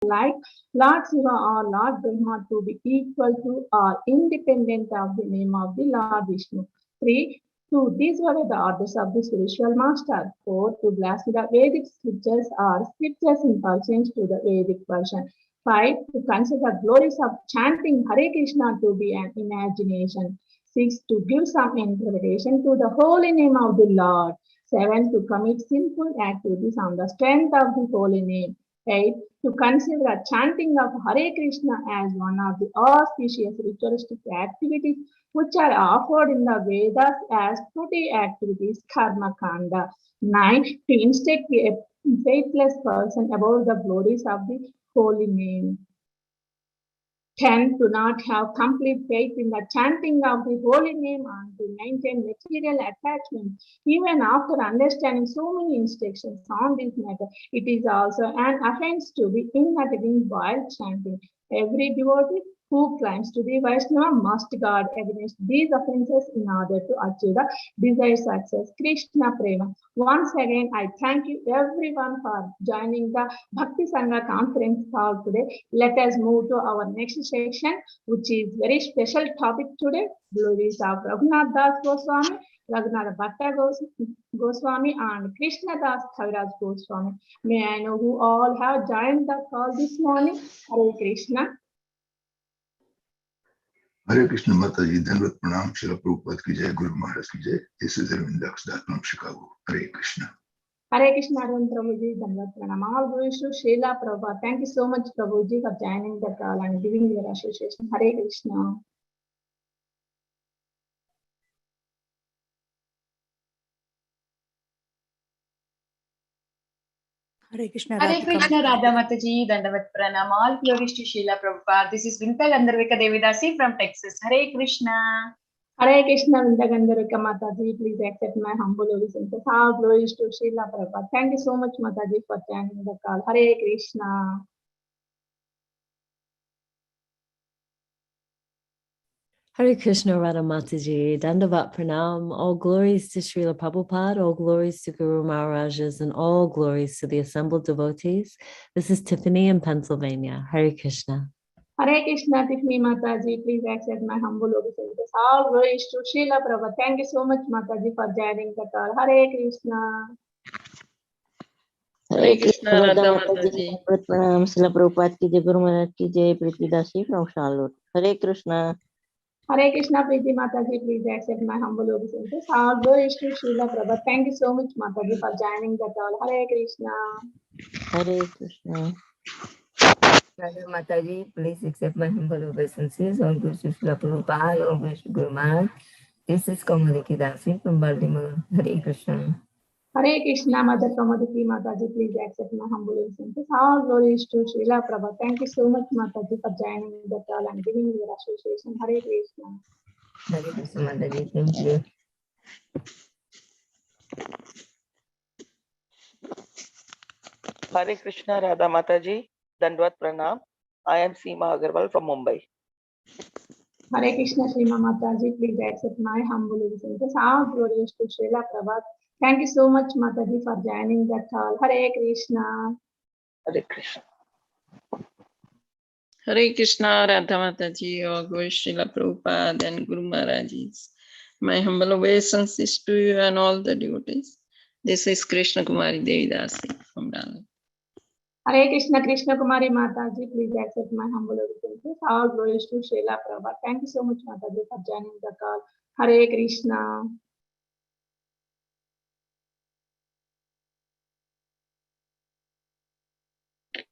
like Lord Shiva or Lord Brahma to be equal to or independent of the name of the Lord Vishnu. 3. To disobey the orders of the spiritual master. 4. To blaspheme the Vedic scriptures or scriptures in pursuance to the Vedic version. 5. To consider glories of chanting Hare Krishna to be an imagination. 6. To give some interpretation to the holy name of the Lord. 7. To commit sinful activities on the strength of the holy name. 8. To consider a chanting of Hare Krishna as one of the auspicious ritualistic activities which are offered in the Vedas as stuti activities, karma kanda. 9. To instruct a faithless person about the glories of the holy name. 10. To not have complete faith in the chanting of the holy name and to maintain material attachment. Even after understanding so many instructions on this matter, it is also an offense to be inattentive while chanting. Every devotee who claims to be Vaishnava must guard against these offenses in order to achieve the desired success. Krishna Prema. Once again, I thank you everyone for joining the Bhakti Sangha conference call today. Let us move to our next section, which is very special topic today, Glories of Raghunath Das Goswami, Raghunath bhatta Goswami, and Krishna das kaviraj Goswami. May I know who all have joined the call this morning? Hare Krishna. Hare Krishna Mataji, Dandavat Pranam, Srila Prabhupada ki jai, Guru Maharaj ki jai. This is Raghunath Das from Chicago. Hare Krishna. Hare Krishna, Arun Prabhuji, Dandavat Pranam. All glories to Srila Prabhupada. Thank you so much, Prabhuji, for joining the call and giving your association. Hare Krishna. Hare Krishna, Radha Mataji, Dandavat Pranam. All glories to Srila Prabhupada. This is Vinta Gandharvika Devidasi from Texas. Hare Krishna. Hare Krishna, Vinta Gandharvika Mataji. Please accept my humble obeisances. All glories to Srila Prabhupada. Thank you so much, Mataji, for joining the call. Hare Krishna. Hare Krishna, Radha Mataji, Dandavat Pranam, all glories to Srila Prabhupada, all glories to Guru Maharajas, and all glories to the assembled devotees. This is Tiffany in Pennsylvania. Hare Krishna. Hare Krishna, Tiffany Mataji, please accept my humble obeisances. All glories to Srila Prabhupada. Thank you so much, Mataji, for joining the call. Hare Krishna. Hare Krishna, Radha Mataji. Pranam, Srila Prabhupada ki jai, Guru Maharaj ki jai, Priti Dasi from Charlotte. Hare Krishna. Hare Krishna, Preeti Mataji, please accept my humble obeisances. All glories to Srila Prabhupada. Thank you so much, Mataji, for joining the call. Hare Krishna. Hare Krishna. Radha Mataji, please accept my humble obeisances. All glories to Srila Prabhupada, all glories to Guru Maharaj. This is Kamaliki Dasi from Baltimore. Hare Krishna. Hare Krishna, Mother Kamadiki Mataji, please accept my humble obeisances. All glories to Srila Prabhupada. Thank you so much, Mataji, for joining the call and giving your association. Hare Krishna. Hare Krishna Mataji, thank you. Hare Krishna, Radha Mataji, Dandavat Pranam. I am Seema Agarwal from Mumbai. Hare Krishna, Srima Mataji, please accept my humble obeisances. All glories to Srila Prabhupada. Thank you so much, Mataji, for joining the call. Hare Krishna. Hare Krishna. Hare Krishna, Radha Mataji, all glories to Srila Prabhupada and Guru Maharajis. My humble obeisances to you and all the devotees. This is Krishna Kumari Devidasi from Dallas. Hare Krishna, Krishna Kumari Mataji, please accept my humble obeisances. All glories to Srila Prabhupada. Thank you so much, Mataji, for joining the call. Hare Krishna.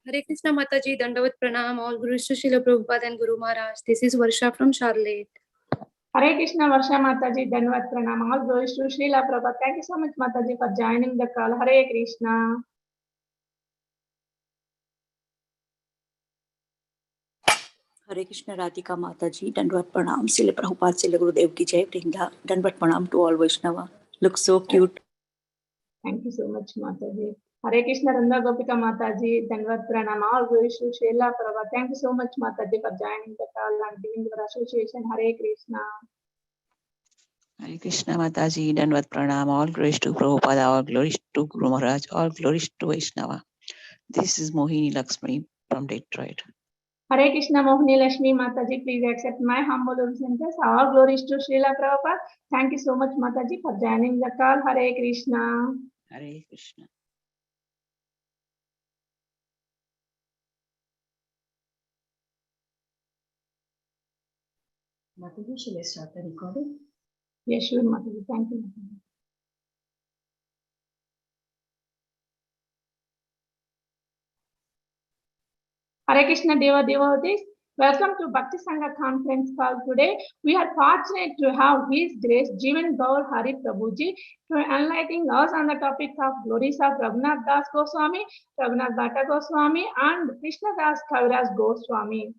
Hare Krishna Mataji, Dandavat Pranam, all glories to Srila Prabhupada and Guru Maharaj. This is Varsha from Charlotte. Hare Krishna, Varsha Mataji, Dandavat Pranam, all glories to Srila Prabhupada. Thank you so much, Mataji, for joining the call. Hare Krishna. Hare Krishna, Radhika Mataji, Dandavat Pranam, Srila Prabhupada, Srila Gurudev ki jai, Dandavat Pranam to all Vaishnava. Looks so cute. Thank you so much, Mataji. Hare Krishna, Ranga Gopika Mataji, Dandavat Pranam, all glories to Srila Prabhupada. Thank you so much, Mataji, for joining the call and giving your association. Hare Krishna. Hare Krishna Mataji, Dandavat Pranam, all glories to Prabhupada, all glories to Guru Maharaj, all glories to Vaishnava. This is Mohini Lakshmi from Detroit. Hare Krishna Mohini Lakshmi Mataji, please accept my humble obeisances. All glories to Srila Prabhupada. Thank you so much, Mataji, for joining the call. Hare Krishna. Hare Krishna. Mataji, shall I start the recording? Yes, sure, Mataji. Thank you, Mataji. Hare Krishna Deva Devotees. Welcome to Bhakti Sangha conference call today. We are fortunate to have His Grace Jivan Gaur Hari Prabhuji to enlightening us on the topic of Glories of Raghunath Das Goswami, Raghunath bhatta Goswami, and Krishna das kaviraj Goswami.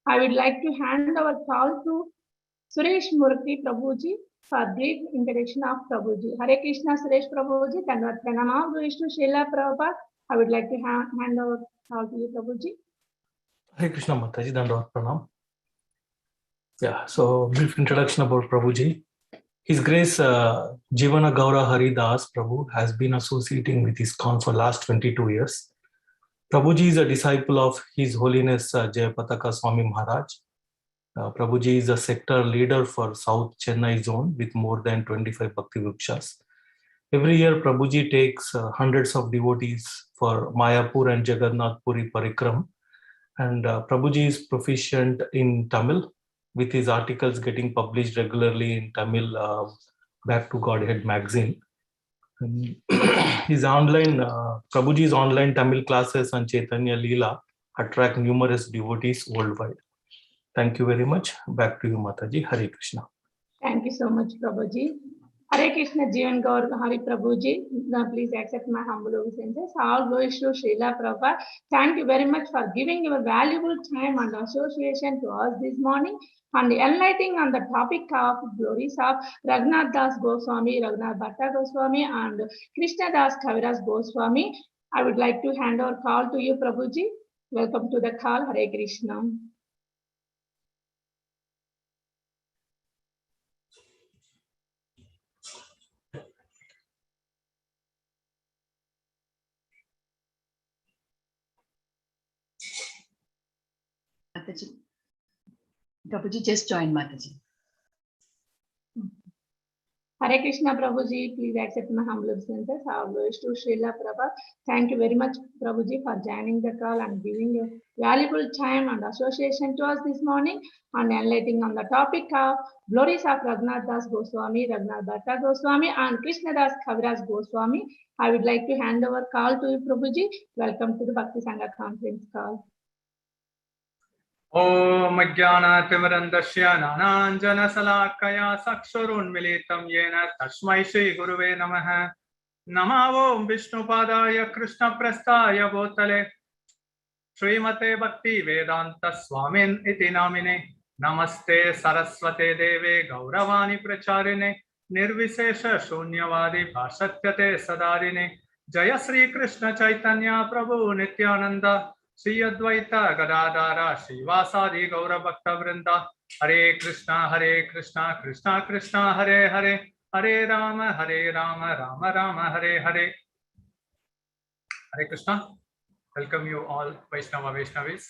I would like to hand over call to Suresh Murthy Prabhuji for brief introduction of Prabhuji. Hare Krishna Suresh Prabhuji, Dandavad Pranam, Vishnu Srila Prabhupada. I would like to hand over call to you, Prabhuji. Hare Krishna Mataji, Dandavad Pranam. Yeah, so brief introduction about Prabhuji. His Grace Jivan Gaur Hari Das Prabhu has been associating with ISKCON for last 22 years. Prabhuji is a disciple of His Holiness Jayapataka Swami Maharaj. Prabhuji is a sector leader for South Chennai zone with more than 25 Bhakti Vrikshas. Every year, Prabhuji takes hundreds of devotees for Mayapur and Jagannath Puri Parikram. And Prabhuji is proficient in Tamil, with his articles getting published regularly in Tamil Back to Godhead magazine. His Prabhuji's online Tamil classes on Chaitanya Leela attract numerous devotees worldwide. Thank you very much. Back to you, Mataji. Hare Krishna. Thank you so much, Prabhuji. Hare Krishna Jivan Gaur Hari Prabhuji. Now please accept my humble obeisances. All glories to Srila Prabhupada. Thank you very much for giving your valuable time and association to us this morning and enlightening on the topic of glories of Raghunath Das Goswami, Raghunath bhatta Goswami, and Krishna das kaviraj Goswami. I would like to hand over call to you, Prabhuji. Welcome to the call. Hare Krishna. Mataji. Prabhuji just joined, Mataji. Hare Krishna Prabhuji, please accept my humble obeisances. All glories to Srila Prabhupada. Thank you very much, Prabhuji, for joining the call and giving your valuable time and association to us this morning and enlightening on the topic of glories of Raghunath Das Goswami, Raghunath bhatta Goswami, and Krishna das kaviraj Goswami. I would like to hand over call to you, Prabhuji. Welcome to the Bhakti Sangha conference call. Om Jnana-timirandasya Nananjana-salakaya Sakshurunmilitam Yena Tasmai Shri Guruve Namaha. Namo Vishnupadaya Krishna-prasthaya Bhutale Srimate Bhakti Vedanta Swamin iti namine. Namaste Saraswate Deve Gauravani Pracharine Nirvisesha Shunyavadi Bhasatyate Sadarine. Jaya Sri Krishna Chaitanya Prabhu Nityananda Sri Advaita Gadadara Srivasadi Gaura Bhakta Vrinda. Hare Krishna Krishna Krishna Hare Hare Hare Rama Rama Rama Hare Hare. Hare Krishna. Welcome you all Vaishnavis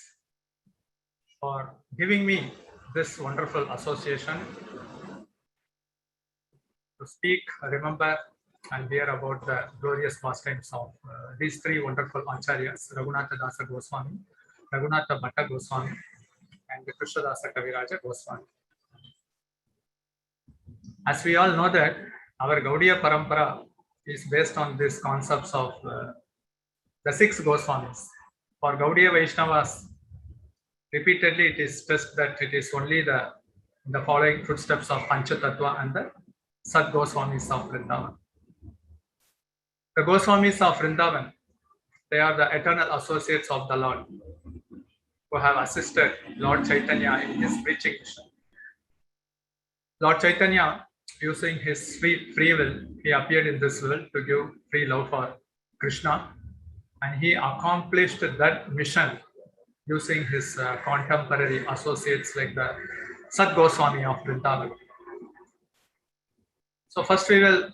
for giving me this wonderful association to speak, remember and hear about the glorious pastimes of these three wonderful acharyas, Raghunath Das Goswami, Raghunath bhatta Goswami, and Krishna das kaviraj Goswami. As we all know that our Gaudiya Parampara is based on these concepts of the six Goswamis. For Gaudiya Vaishnavas, repeatedly it is stressed that it is only the following footsteps of Panchatattva and the Sat Goswamis of Vrindavan. The Goswamis of Vrindavan, they are the eternal associates of the Lord who have assisted Lord Chaitanya in his preaching mission. Lord Chaitanya, using his free will, he appeared in this world to give free love for Krishna, and he accomplished that mission using his contemporary associates like the Sat Goswami of Vrindavan. So first we will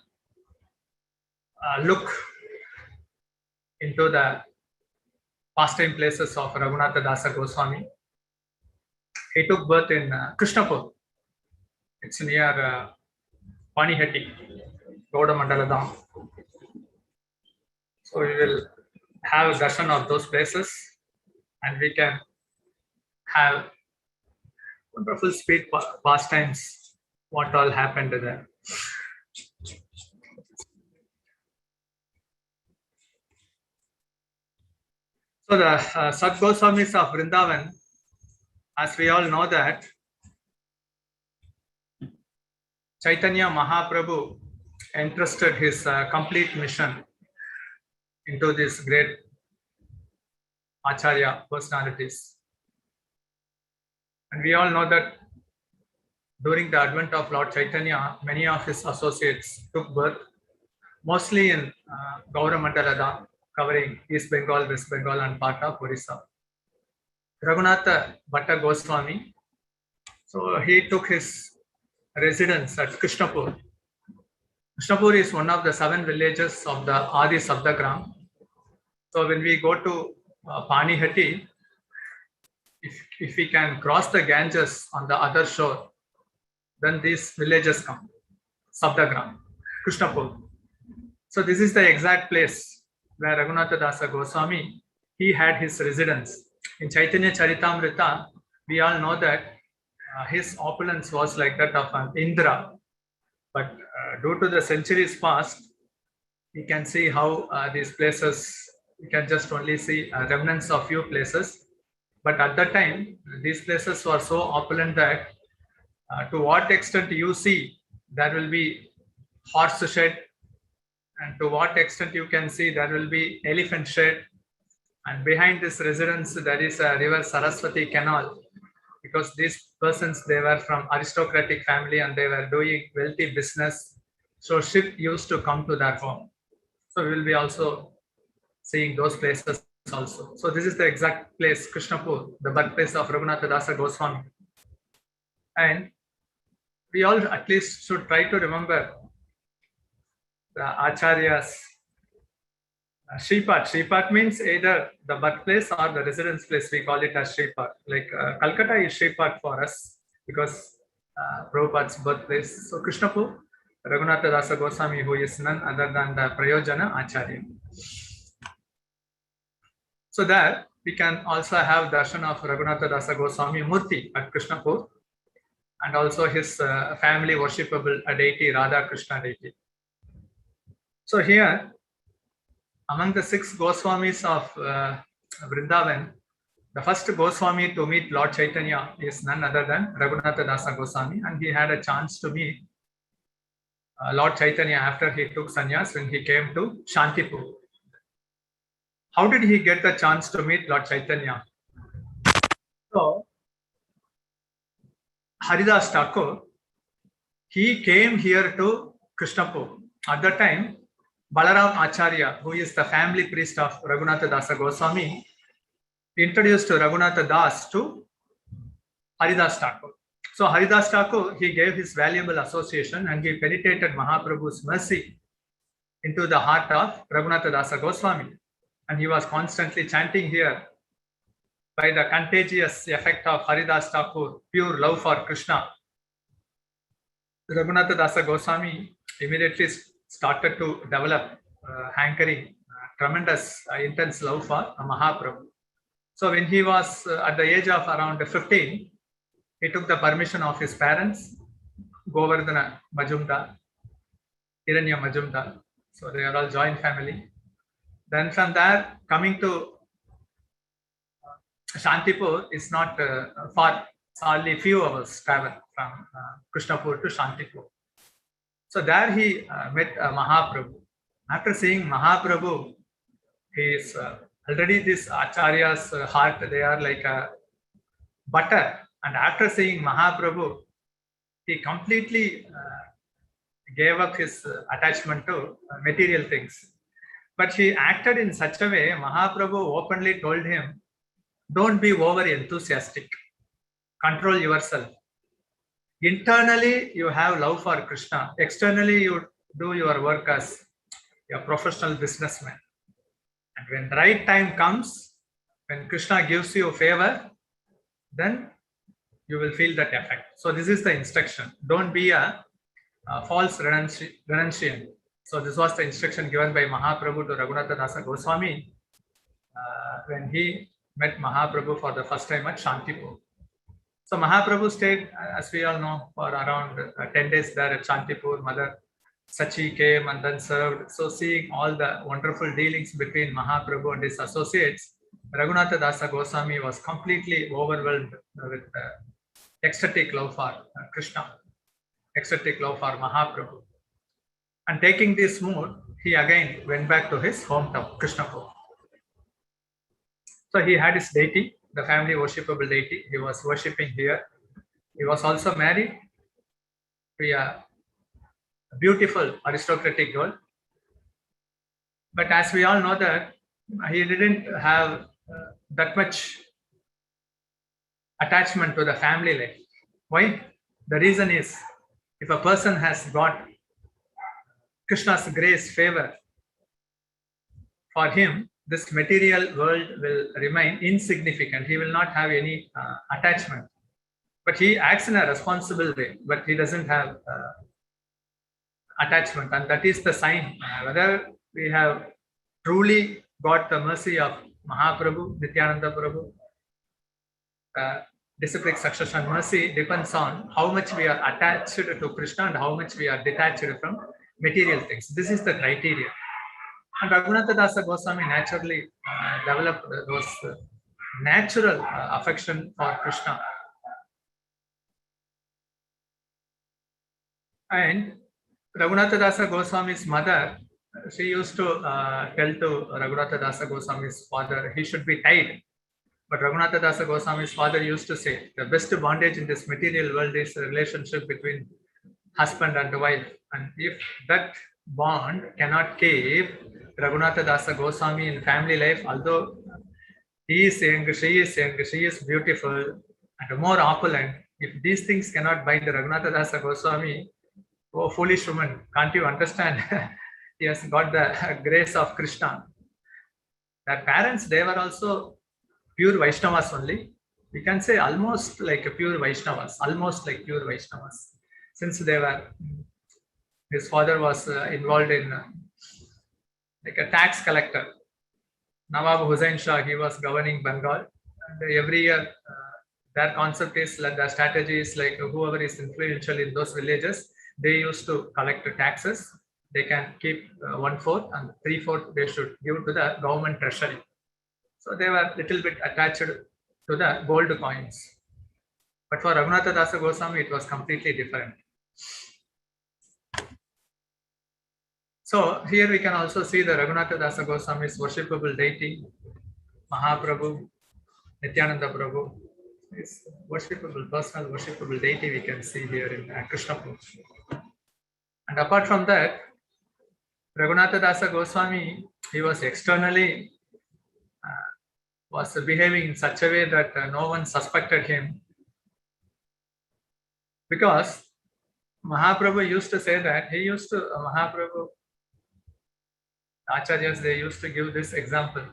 look into the pastime places of Raghunath Das Goswami. He took birth in Krishnapur. It's near Panihatti, Gaudamandaladam. So we will have a darshan of those places, and we can have wonderful speed pastimes, what all happened there. So the Sat Goswamis of Vrindavan, as we all know that Chaitanya Mahaprabhu entrusted his complete mission into these great Acharya personalities. And we all know that during the advent of Lord Chaitanya, many of his associates took birth, mostly in Gaudamandaladam, covering East Bengal, West Bengal, and part of Orissa. Raghunath bhatta Goswami, so he took his residence at Krishnapur. Krishnapur is one of the 7 villages of the Adi Sabdagram. So when we go to Panihatti, if we can cross the Ganges on the other shore, then these villages come, Sabdagram, Krishnapur. So this is the exact place where Raghunath Das Goswami, he had his residence. In Chaitanya Charitamrita, we all know that his opulence was like that of an Indra. But due to the centuries past, we can see how these places, we can just only see remnants of few places. But at that time, these places were so opulent that to what extent you see, there will be horse shed, and to what extent you can see, there will be elephant shed. And behind this residence, there is a river Saraswati canal, because these persons, they were from aristocratic family and they were doing wealthy business. So ship used to come to their home. So we will be also seeing those places also. So this is the exact place, Krishnapur, the birthplace of Raghunath Das Goswami. And we all at least should try to remember the Acharyas. Shripat. Shripat means either the birthplace or the residence place. We call it as Shripat. Like Calcutta is Shripat for us because Prabhupada's birthplace. So Krishnapur, Raghunath Das Goswami, who is none other than the Prayojana Acharya. So there we can also have darshan of Raghunath Das Goswami Murti at Krishnapur, and also his family worshipable deity Radha Krishna deity. So here, among the 6 Goswamis of Vrindavan, the first Goswami to meet Lord Chaitanya is none other than Raghunath Das Goswami, and he had a chance to meet Lord Chaitanya after he took sannyas when he came to Shantipur. How did he get the chance to meet Lord Chaitanya? So, Haridas Thakur, he came here to Krishnapur. At that time, Balaram Acharya, who is the family priest of Raghunath Das Goswami, introduced Raghunath Das to Haridas Thakur. So Haridas Thakur, he gave his valuable association and he penetrated Mahaprabhu's mercy into the heart of Raghunath Das Goswami. And he was constantly chanting here by the contagious effect of Haridas Thakur, pure love for Krishna. Raghunath Das Goswami immediately started to develop hankering, tremendous, intense love for Mahaprabhu. So when he was at the age of around 15, he took the permission of his parents, Govardhana Majumdar, Hiranya Majumdar. So they are all joint family. Then from there, coming to Shantipur is not far, it's only few hours travel from Krishnapur to Shantipur. So there he met Mahaprabhu. After seeing Mahaprabhu, he is already this Acharya's heart, they are like a butter. And after seeing Mahaprabhu, he completely gave up his attachment to material things. But he acted in such a way, Mahaprabhu openly told him, don't be over enthusiastic, control yourself. Internally, you have love for Krishna. Externally, you do your work as a professional businessman. And when the right time comes, When Krishna gives you favor, then you will feel that effect. So this is the instruction. Don't be a false renunciant. So this was the instruction given by Mahaprabhu to Raghunath Das Goswami when he met Mahaprabhu for the first time at Shantipur. So Mahaprabhu stayed, as we all know, for around 10 days there at Shantipur. Mother Sachi came and then served. So seeing all the wonderful dealings between Mahaprabhu and his associates, Raghunath Das Goswami was completely overwhelmed with ecstatic love for Krishna, ecstatic love for Mahaprabhu. And taking this mood, he again went back to his hometown, Krishnapur. So he had his deity, the family worshipable deity. He was worshipping here. He was also married to a beautiful aristocratic girl. But as we all know that he didn't have that much attachment to the family life. Why? The reason is, if a person has got Krishna's grace, favor, for him, this material world will remain insignificant. He will not have any attachment. But he acts in a responsible way, but he doesn't have attachment. And that is the sign whether we have truly got the mercy of Mahaprabhu, Nityananda Prabhu. Disciplic succession mercy depends on how much we are attached to Krishna and how much we are detached from material things. This is the criteria. And Raghunath Das Goswami naturally developed those natural affection for Krishna. And Raghunath Das Goswami's mother, she used to tell to Raghunath Das Goswami's father, he should be tied. But Raghunath Das Goswami's father used to say, the best bondage in this material world is the relationship between husband and wife. And if that bond cannot keep Raghunath Das Goswami in family life, although he is young, she is beautiful and more opulent, if these things cannot bind Raghunath Das Goswami, oh foolish woman, can't you understand? He has got the grace of Krishna. Their parents, they were also pure Vaishnavas only. We can say almost like a pure Vaishnavas, almost like pure Vaishnavas. Since they were, his father was involved in like a tax collector. Nawab Hussain Shah, he was governing Bengal. And every year, their concept is, like the strategy is like whoever is influential in those villages, they used to collect the taxes. They can keep 1/4 and 3/4 they should give to the government treasury. So they were a little bit attached to the gold coins. But for Raghunath Das Goswami, it was completely different. So here we can also see the Raghunath Das Goswami's worshipable deity, Mahaprabhu, Nityananda Prabhu. His worshipable, personal worshipable deity we can see here in Krishnapur. And apart from that, Raghunath Das Goswami, he was externally was behaving in such a way that no one suspected him, because Mahaprabhu used to say that he used to Mahaprabhu Acharyas, they used to give this example.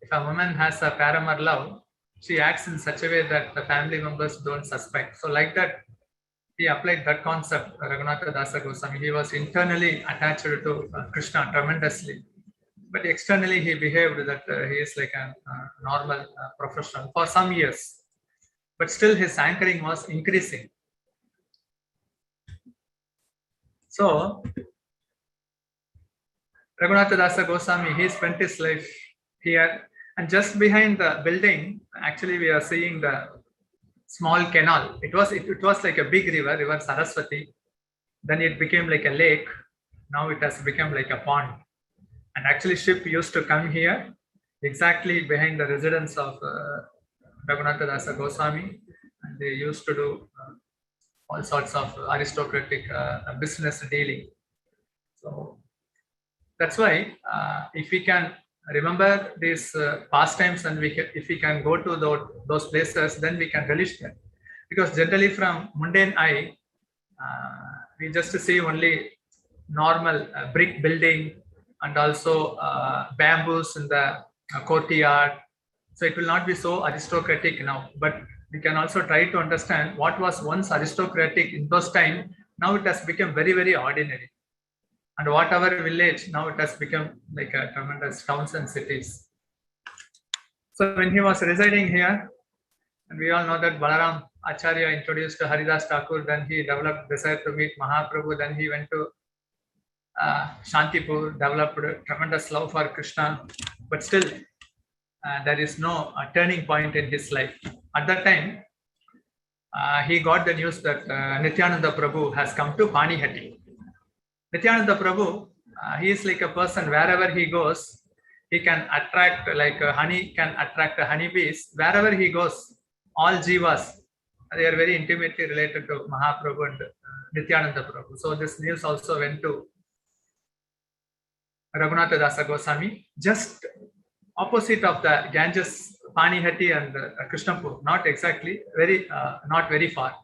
If a woman has a paramar love, she acts in such a way that the family members don't suspect. So like that, he applied that concept, Raghunath Das Goswami. He was internally attached to Krishna tremendously. But externally, he behaved that he is like a normal professional for some years. But still, his anchoring was increasing. So, Raghunath Das Goswami, he spent his life here. And just behind the building, actually, we are seeing the small canal. It was like a big river, River Saraswati. Then it became like a lake. Now it has become like a pond. And actually, ship used to come here, exactly behind the residence of Raghunath Das Goswami. And they used to do all sorts of aristocratic business dealing. So that's why if we can remember these pastimes and if we can go to those places, then we can relish them. Because generally from mundane eye, we just see only normal brick building and also bamboos in the courtyard So it will not be so aristocratic now, but we can also try to understand what was once aristocratic in those times. Now it has become very, very ordinary. And whatever village, now it has become like a tremendous towns and cities. So when he was residing here, and we all know that Balaram Acharya introduced Haridas Thakur, then he developed desire to meet Mahaprabhu, then he went to Shantipur, developed a tremendous love for Krishna, but still there is no turning point in his life. At that time, he got the news that Nityananda Prabhu has come to Panihati. Nityananda Prabhu, he is like a person, wherever he goes, he can attract, like honey can attract honeybees. Wherever he goes, all jivas, they are very intimately related to Mahaprabhu and Nityananda Prabhu. So this news also went to Raghunath Das Goswami, just opposite of the Ganges, Panihati and Krishnapur, not exactly, not very far.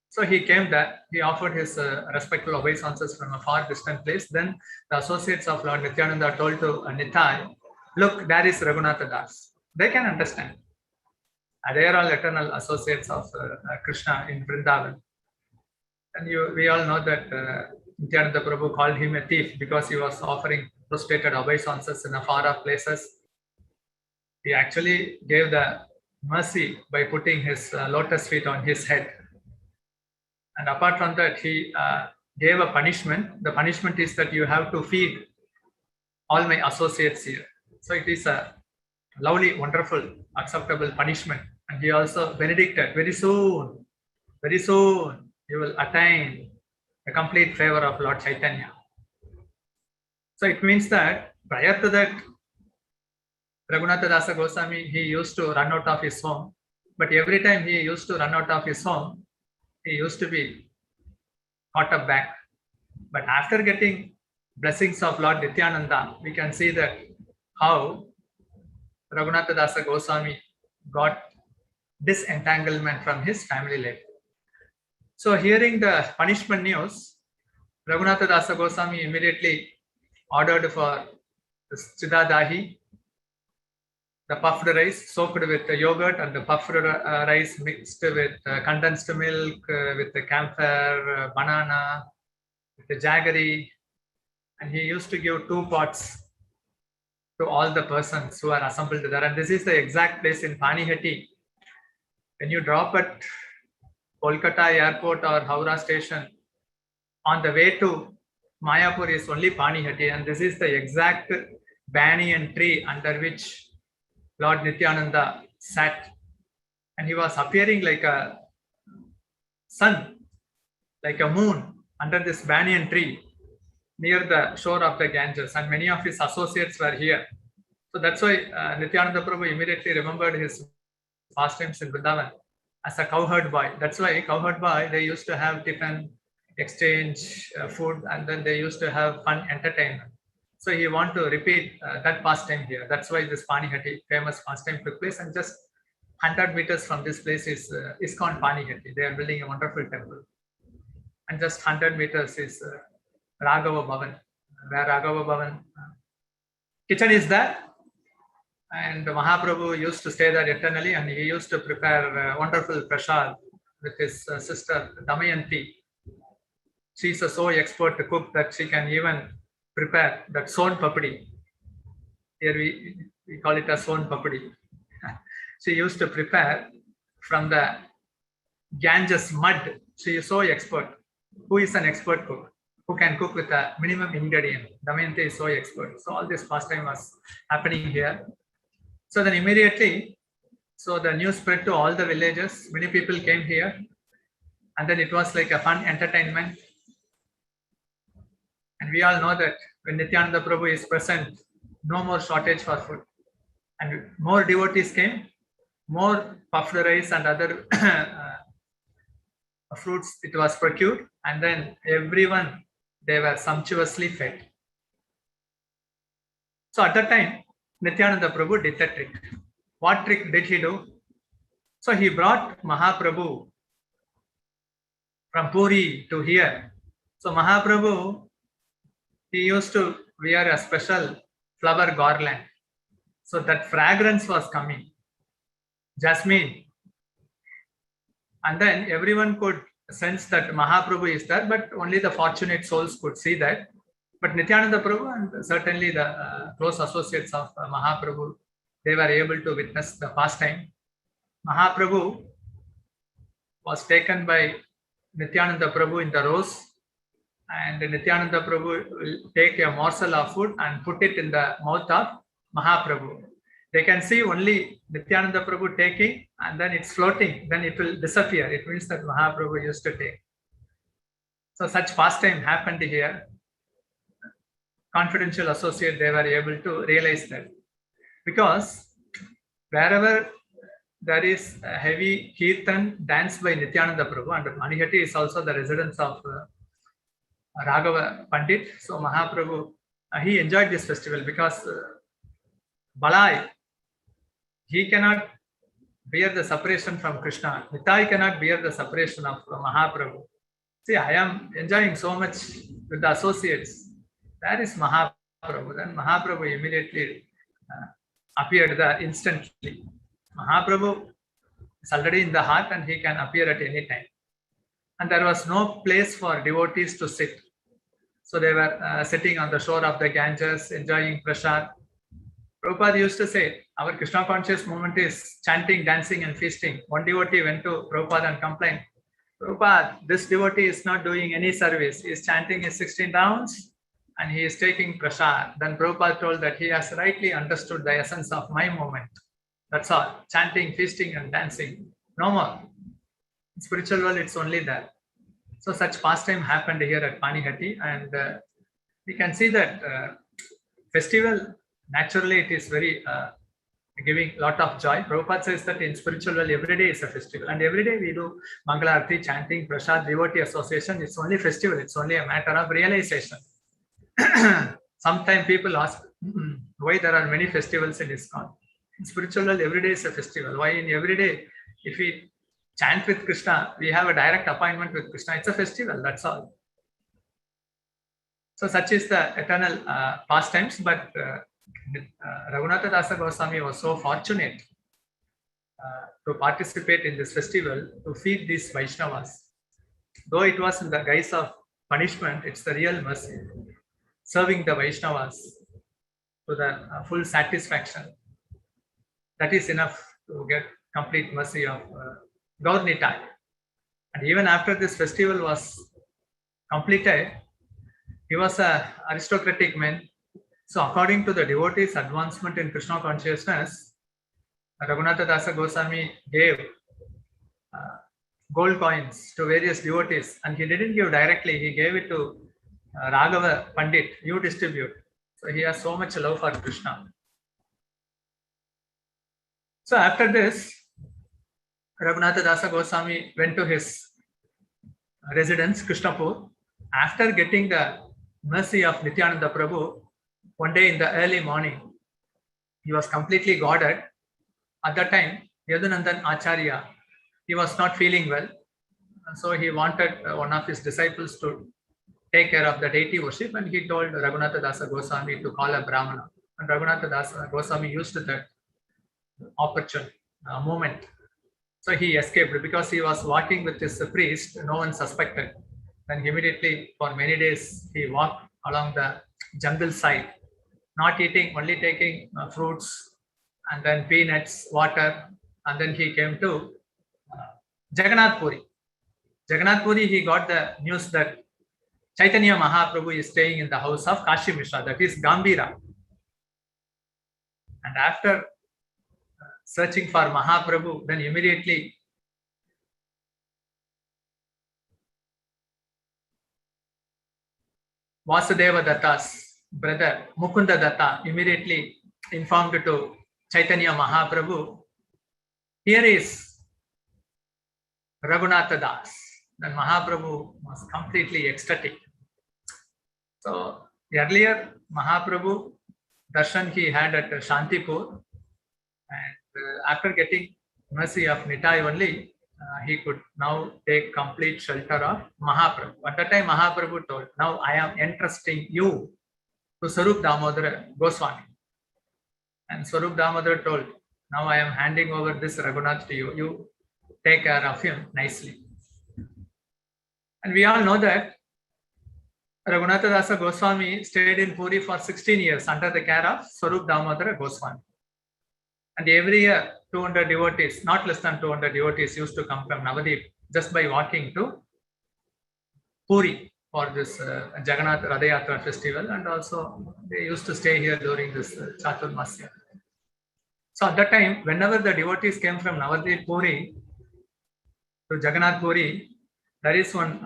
So he came there, he offered his respectful obeisances from a far distant place. Then the associates of Lord Nityananda told to Nitai, look, there is Raghunath Das. They can understand. They are all eternal associates of Krishna in Vrindavan. And we all know that Nityananda Prabhu called him a thief because he was offering prostrated obeisances in a far off places. He actually gave the mercy by putting his lotus feet on his head. And apart from that, he gave a punishment. The punishment is that you have to feed all my associates here. So it is a lovely, wonderful, acceptable punishment. And he also benedicted, very soon, you will attain the complete favor of Lord Chaitanya. So it means that prior to that, Raghunath Das Goswami, he used to run out of his home. But every time he used to run out of his home, he used to be caught up back. But after getting blessings of Lord Nityananda, we can see that how Raghunath Das Goswami got disentanglement from his family life. So hearing the punishment news, Raghunath Das Goswami immediately ordered for the Chidadahi, the puffed rice soaked with yogurt, and the puffed rice mixed with condensed milk, with the camphor, banana, with the jaggery. And he used to give 2 pots to all the persons who are assembled there. And this is the exact place in Panihati. When you drop at Kolkata airport or Howrah station, on the way to Mayapur is only Panihati. And this is the exact banyan tree under which Lord Nityananda sat, and he was appearing like a sun, like a moon under this banyan tree near the shore of the Ganges, and many of his associates were here. So that's why Nityananda Prabhu immediately remembered his pastimes in Vrindavan as a cowherd boy. That's why cowherd boy, they used to have tiffin, exchange food, and then they used to have fun entertainment. So he want to repeat that pastime here. That's why this Panihati famous pastime took place, and just 100 meters from this place is ISKCON Panihati. They are building a wonderful temple. And just 100 meters is Raghava Bhavan, where Raghava Bhavan kitchen is there. And Mahaprabhu used to stay there eternally, and he used to prepare wonderful prasad with his sister Damayanti. She is a so expert cook that she can even prepare that son papadi. Here we call it a son papadi. She used to prepare from the Ganges mud. She is so expert. Who is an expert cook? Who can cook with a minimum ingredient? Damayanti is so expert. So all this pastime was happening here. So then immediately, so the news spread to all the villages. Many people came here, and then it was like a fun entertainment. And we all know that when Nityananda Prabhu is present, no more shortage for food. And more devotees came, more puffed rice and other fruits it was procured, and then everyone, they were sumptuously fed. So at that time, Nityananda Prabhu did the trick. What trick did he do? So he brought Mahaprabhu from Puri to here. So Mahaprabhu, he used to wear a special flower garland. So that fragrance was coming. Jasmine. And then everyone could sense that Mahaprabhu is there, but only the fortunate souls could see that. But Nityananda Prabhu and certainly the close associates of Mahaprabhu, they were able to witness the pastime. Mahaprabhu was taken by Nityananda Prabhu in the rose, and Nityananda Prabhu will take a morsel of food and put it in the mouth of Mahaprabhu. They can see only Nityananda Prabhu taking, and then it's floating, then it will disappear. It means that Mahaprabhu used to take. So such pastime happened here. Confidential associate, they were able to realize that. Because wherever there is a heavy kirtan dance by Nityananda Prabhu, and Manihati is also the residence of Raghava Pandit. So Mahaprabhu, he enjoyed this festival because Balai, he cannot bear the separation from Krishna. Nitai cannot bear the separation of Mahaprabhu. See, I am enjoying so much with the associates. That is Mahaprabhu. Then Mahaprabhu immediately appeared there instantly. Mahaprabhu is already in the heart and he can appear at any time. And there was no place for devotees to sit. So they were sitting on the shore of the Ganges, enjoying prasad. Prabhupada used to say, our Krishna conscious movement is chanting, dancing and feasting. One devotee went to Prabhupada and complained, Prabhupada, this devotee is not doing any service. He is chanting his 16 rounds and he is taking prasad. Then Prabhupada told that he has rightly understood the essence of my movement. That's all. Chanting, feasting and dancing. No more. In spiritual world, it's only that. So such pastime happened here at Panihati, and we can see that festival, naturally it is very giving lot of joy. Prabhupada says that in spiritual world, every day is a festival, and every day we do Mangala Arati, chanting, prasad, devotee association. It's only festival. It's only a matter of realization. Sometimes people ask why there are many festivals in ISKCON. In spiritual world, every day is a festival. Why in every day, if we chant with Krishna, we have a direct appointment with Krishna. It's a festival, that's all. So such is the eternal pastimes. But Raghunath Das Goswami was so fortunate to participate in this festival to feed these Vaishnavas. Though it was in the guise of punishment, it's the real mercy. Serving the Vaishnavas to the full satisfaction. That is enough to get complete mercy of Gaur Nitai. And even after this festival was completed, he was an aristocratic man. So according to the devotees' advancement in Krishna consciousness, Raghunath Das Goswami gave gold coins to various devotees, and he didn't give directly, he gave it to Raghava Pandit, you distribute. So he has so much love for Krishna. So after this, Raghunath Das Goswami went to his residence, Krishnapur. After getting the mercy of Nityananda Prabhu, one day in the early morning, he was completely guarded. At that time, Yadunandan Acharya, he was not feeling well. So he wanted one of his disciples to take care of the deity worship, and he told Raghunath Das Goswami to call a Brahmana. And Raghunath Das Goswami used that opportune moment. So he escaped because he was walking with his priest, no one suspected. Then immediately for many days he walked along the jungle side, not eating, only taking fruits and then peanuts, water, and then he came to Jagannath Puri. Jagannath Puri, he got the news that Chaitanya Mahaprabhu is staying in the house of Kashi Mishra, that is Gambhira. And after searching for Mahaprabhu, then immediately Vasudeva Datta's brother Mukunda Datta immediately informed to Chaitanya Mahaprabhu, here is Raghunath Das. Then Mahaprabhu was completely ecstatic. So earlier Mahaprabhu darshan he had at Shantipur, and after getting mercy of Nitai only, he could now take complete shelter of Mahaprabhu. At that time Mahaprabhu told, now I am entrusting you to Swarup Damodara Goswami. And Swarup Damodara told, Now I am handing over this Raghunath to you. You take care of him nicely. And we all know that Raghunath Das Goswami stayed in Puri for 16 years under the care of Swarup Damodara Goswami. And every year, 200 devotees, not less than 200 devotees used to come from Navadip just by walking to Puri for this Jagannath Radhayatra festival, and also they used to stay here during this Chaturmasya. So at that time, whenever the devotees came from Navadip Puri to Jagannath Puri, there is one,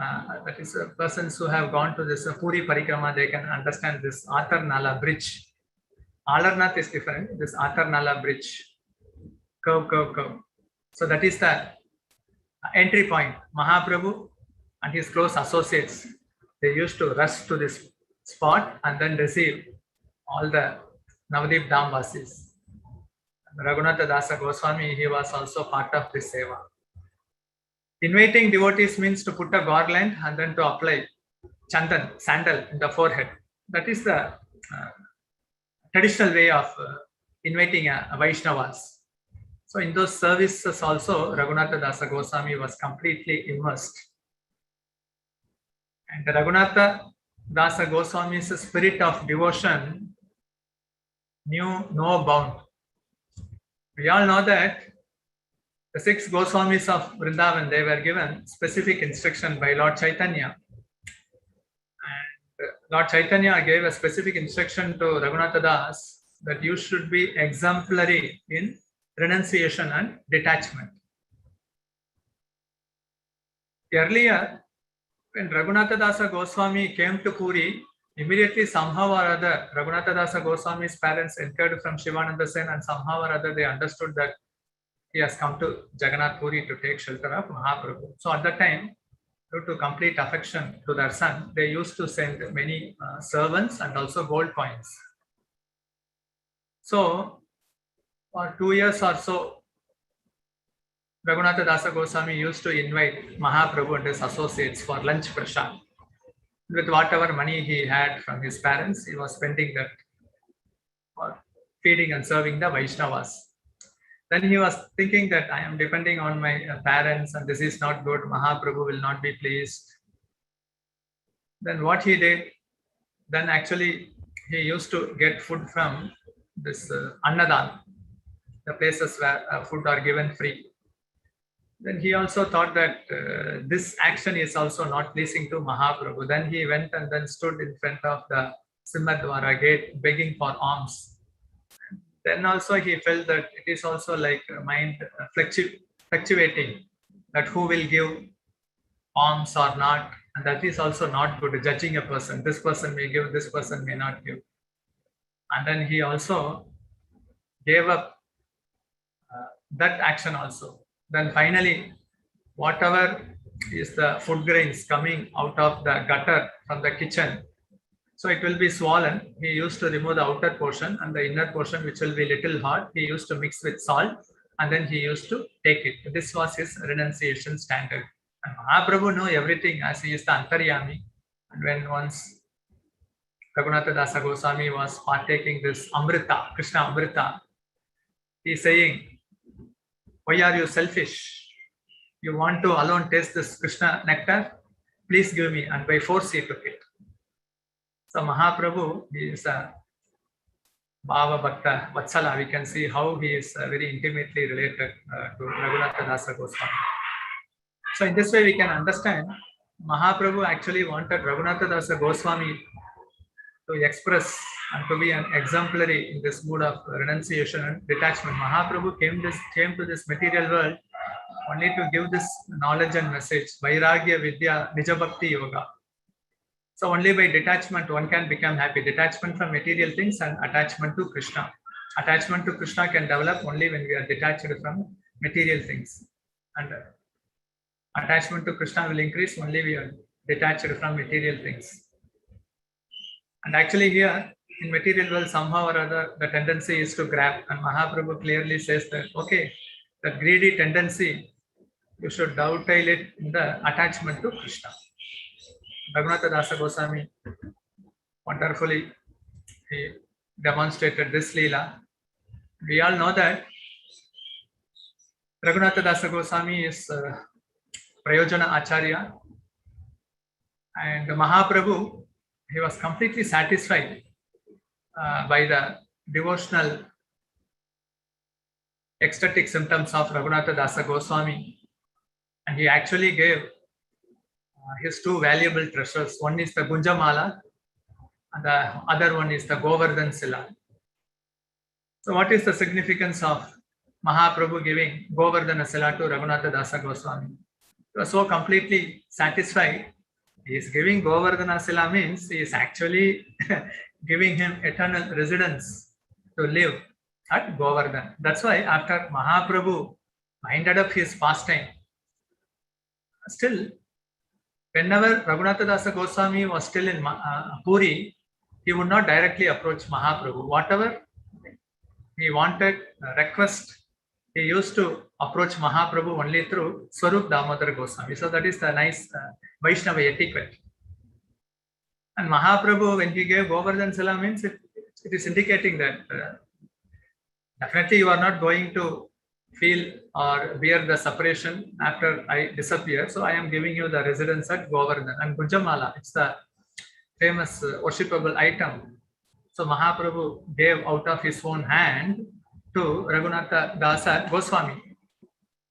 that is persons who have gone to this Puri Parikrama, they can understand this Athar Nala bridge. Alarnath is different, this Athar Nala bridge, curve. So that is the entry point. Mahaprabhu and his close associates, they used to rush to this spot and then receive all the Navadip Damvasis. Raghunath Das Goswami, he was also part of this seva. Inviting devotees means to put a garland and then to apply chandan, sandal in the forehead. That is the traditional way of inviting Vaishnavas. So in those services also, Raghunath Das Goswami was completely immersed. And Raghunath Das Goswami's spirit of devotion knew no bound. We all know that the 6 Goswamis of Vrindavan, they were given specific instruction by Lord Chaitanya. And Lord Chaitanya gave a specific instruction to Raghunath Das that you should be exemplary in renunciation and detachment. Earlier, when Raghunath Das Goswami came to Puri, immediately somehow or other, Raghunath Das Goswami's parents entered from Shivananda Sen, and somehow or other they understood that he has come to Jagannath Puri to take shelter of Mahaprabhu. So at that time, due to complete affection to their son, they used to send many servants and also gold coins. So for 2 years or so, Raghunath Das Goswami used to invite Mahaprabhu and his associates for lunch prasad. With whatever money he had from his parents, he was spending that for feeding and serving the Vaishnavas. Then he was thinking that I am depending on my parents and this is not good, Mahaprabhu will not be pleased. Then what he did, then actually he used to get food from this Annadan, the places where food are given free. Then he also thought that this action is also not pleasing to Mahaprabhu. Then he went and then stood in front of the Simhadwara gate begging for alms. Then also he felt that it is also like mind fluctuating, that who will give alms or not, and that is also not good, judging a person. This person may give, this person may not give. And then he also gave up that action also. Then finally, whatever is the food grains coming out of the gutter from the kitchen, so it will be swollen. He used to remove the outer portion, and the inner portion, which will be little hot, he used to mix with salt, and then he used to take it. This was his renunciation standard. And Mahaprabhu knew everything as he is the Antaryami. And when once Raghunath Das Goswami was partaking this Amrita, Krishna Amrita, he is saying, why are you selfish? You want to alone taste this Krishna nectar? Please give me. And by force he took it. So Mahaprabhu, he is a Bhava Bhakta, Vatsala. We can see how he is very intimately related to Raghunath Das Goswami. So in this way we can understand Mahaprabhu actually wanted Raghunath Das Goswami to express and to be an exemplary in this mood of renunciation and detachment. Mahaprabhu came to this material world only to give this knowledge and message, Vairagya Vidya Nija Bhakti Yoga. So only by detachment one can become happy. Detachment from material things and attachment to Krishna. Attachment to Krishna can develop only when we are detached from material things. And attachment to Krishna will increase only when we are detached from material things. And actually here, in material world, somehow or other, the tendency is to grab. And Mahaprabhu clearly says that, okay, the greedy tendency, you should dovetail it in the attachment to Krishna. Raghunath Das Goswami wonderfully he demonstrated this Leela. We all know that Raghunath Das Goswami is Prayojana Acharya, and Mahaprabhu, he was completely satisfied by the devotional ecstatic symptoms of Raghunath Das Goswami, and he actually gave his two valuable treasures. One is the Gunjamala and the other one is the Govardhan Sila. So what is the significance of Mahaprabhu giving Govardhana Sila to Raghunath Das Goswami? He was so completely satisfied. He is giving Govardhana Sila means he is actually giving him eternal residence to live at Govardhan. That's why after Mahaprabhu winded up his pastime, still whenever Raghunath Das Goswami was still in Puri, he would not directly approach Mahaprabhu. Whatever he wanted, request, he used to approach Mahaprabhu only through Swarup Damodar Goswami. So that is the nice Vaishnava etiquette. And Mahaprabhu, when he gave Govardhan Sila, means it is indicating that definitely you are not going to feel or bear the separation after I disappear. So I am giving you the residence at Govardhan. And Gunjamala, it's the famous worshipable item. So Mahaprabhu gave out of his own hand to Raghunath Das Goswami.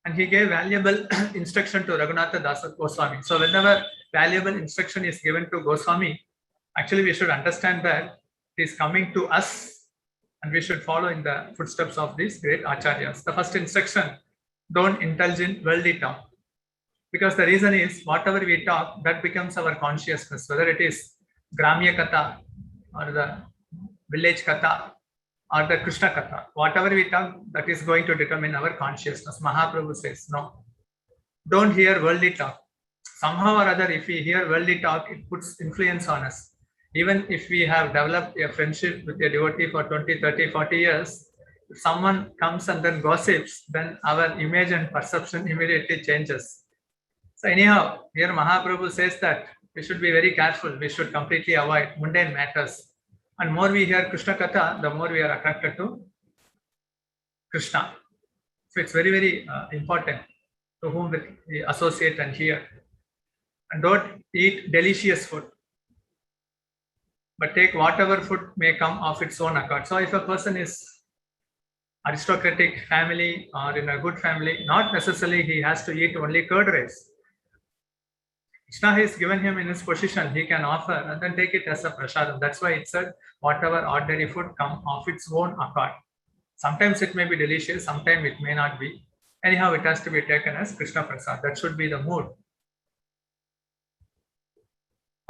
And he gave valuable instruction to Raghunath Das Goswami. So whenever valuable instruction is given to Goswami, actually we should understand that it is coming to us and we should follow in the footsteps of these great acharyas. The first instruction, don't indulge in worldly talk. Because the reason is, whatever we talk, that becomes our consciousness, whether it is Gramya Katha or the village Katha or the Krishna Katha. Whatever we talk, that is going to determine our consciousness. Mahaprabhu says, no, don't hear worldly talk. Somehow or other, if we hear worldly talk, it puts influence on us. Even if we have developed a friendship with a devotee for 20, 30, 40 years, if someone comes and then gossips, then our image and perception immediately changes. So anyhow, here Mahaprabhu says that we should be very careful. We should completely avoid mundane matters. And more we hear Krishna Katha, the more we are attracted to Krishna. So it's very, very important to whom we associate and hear. And don't eat delicious food, but take whatever food may come of its own accord. So if a person is aristocratic family or in a good family, not necessarily he has to eat only curd rice. Krishna has given him in his position, he can offer and then take it as a prasadam. That's why it said, whatever ordinary food come of its own accord. Sometimes it may be delicious, sometimes it may not be. Anyhow, it has to be taken as Krishna prasad. That should be the mood.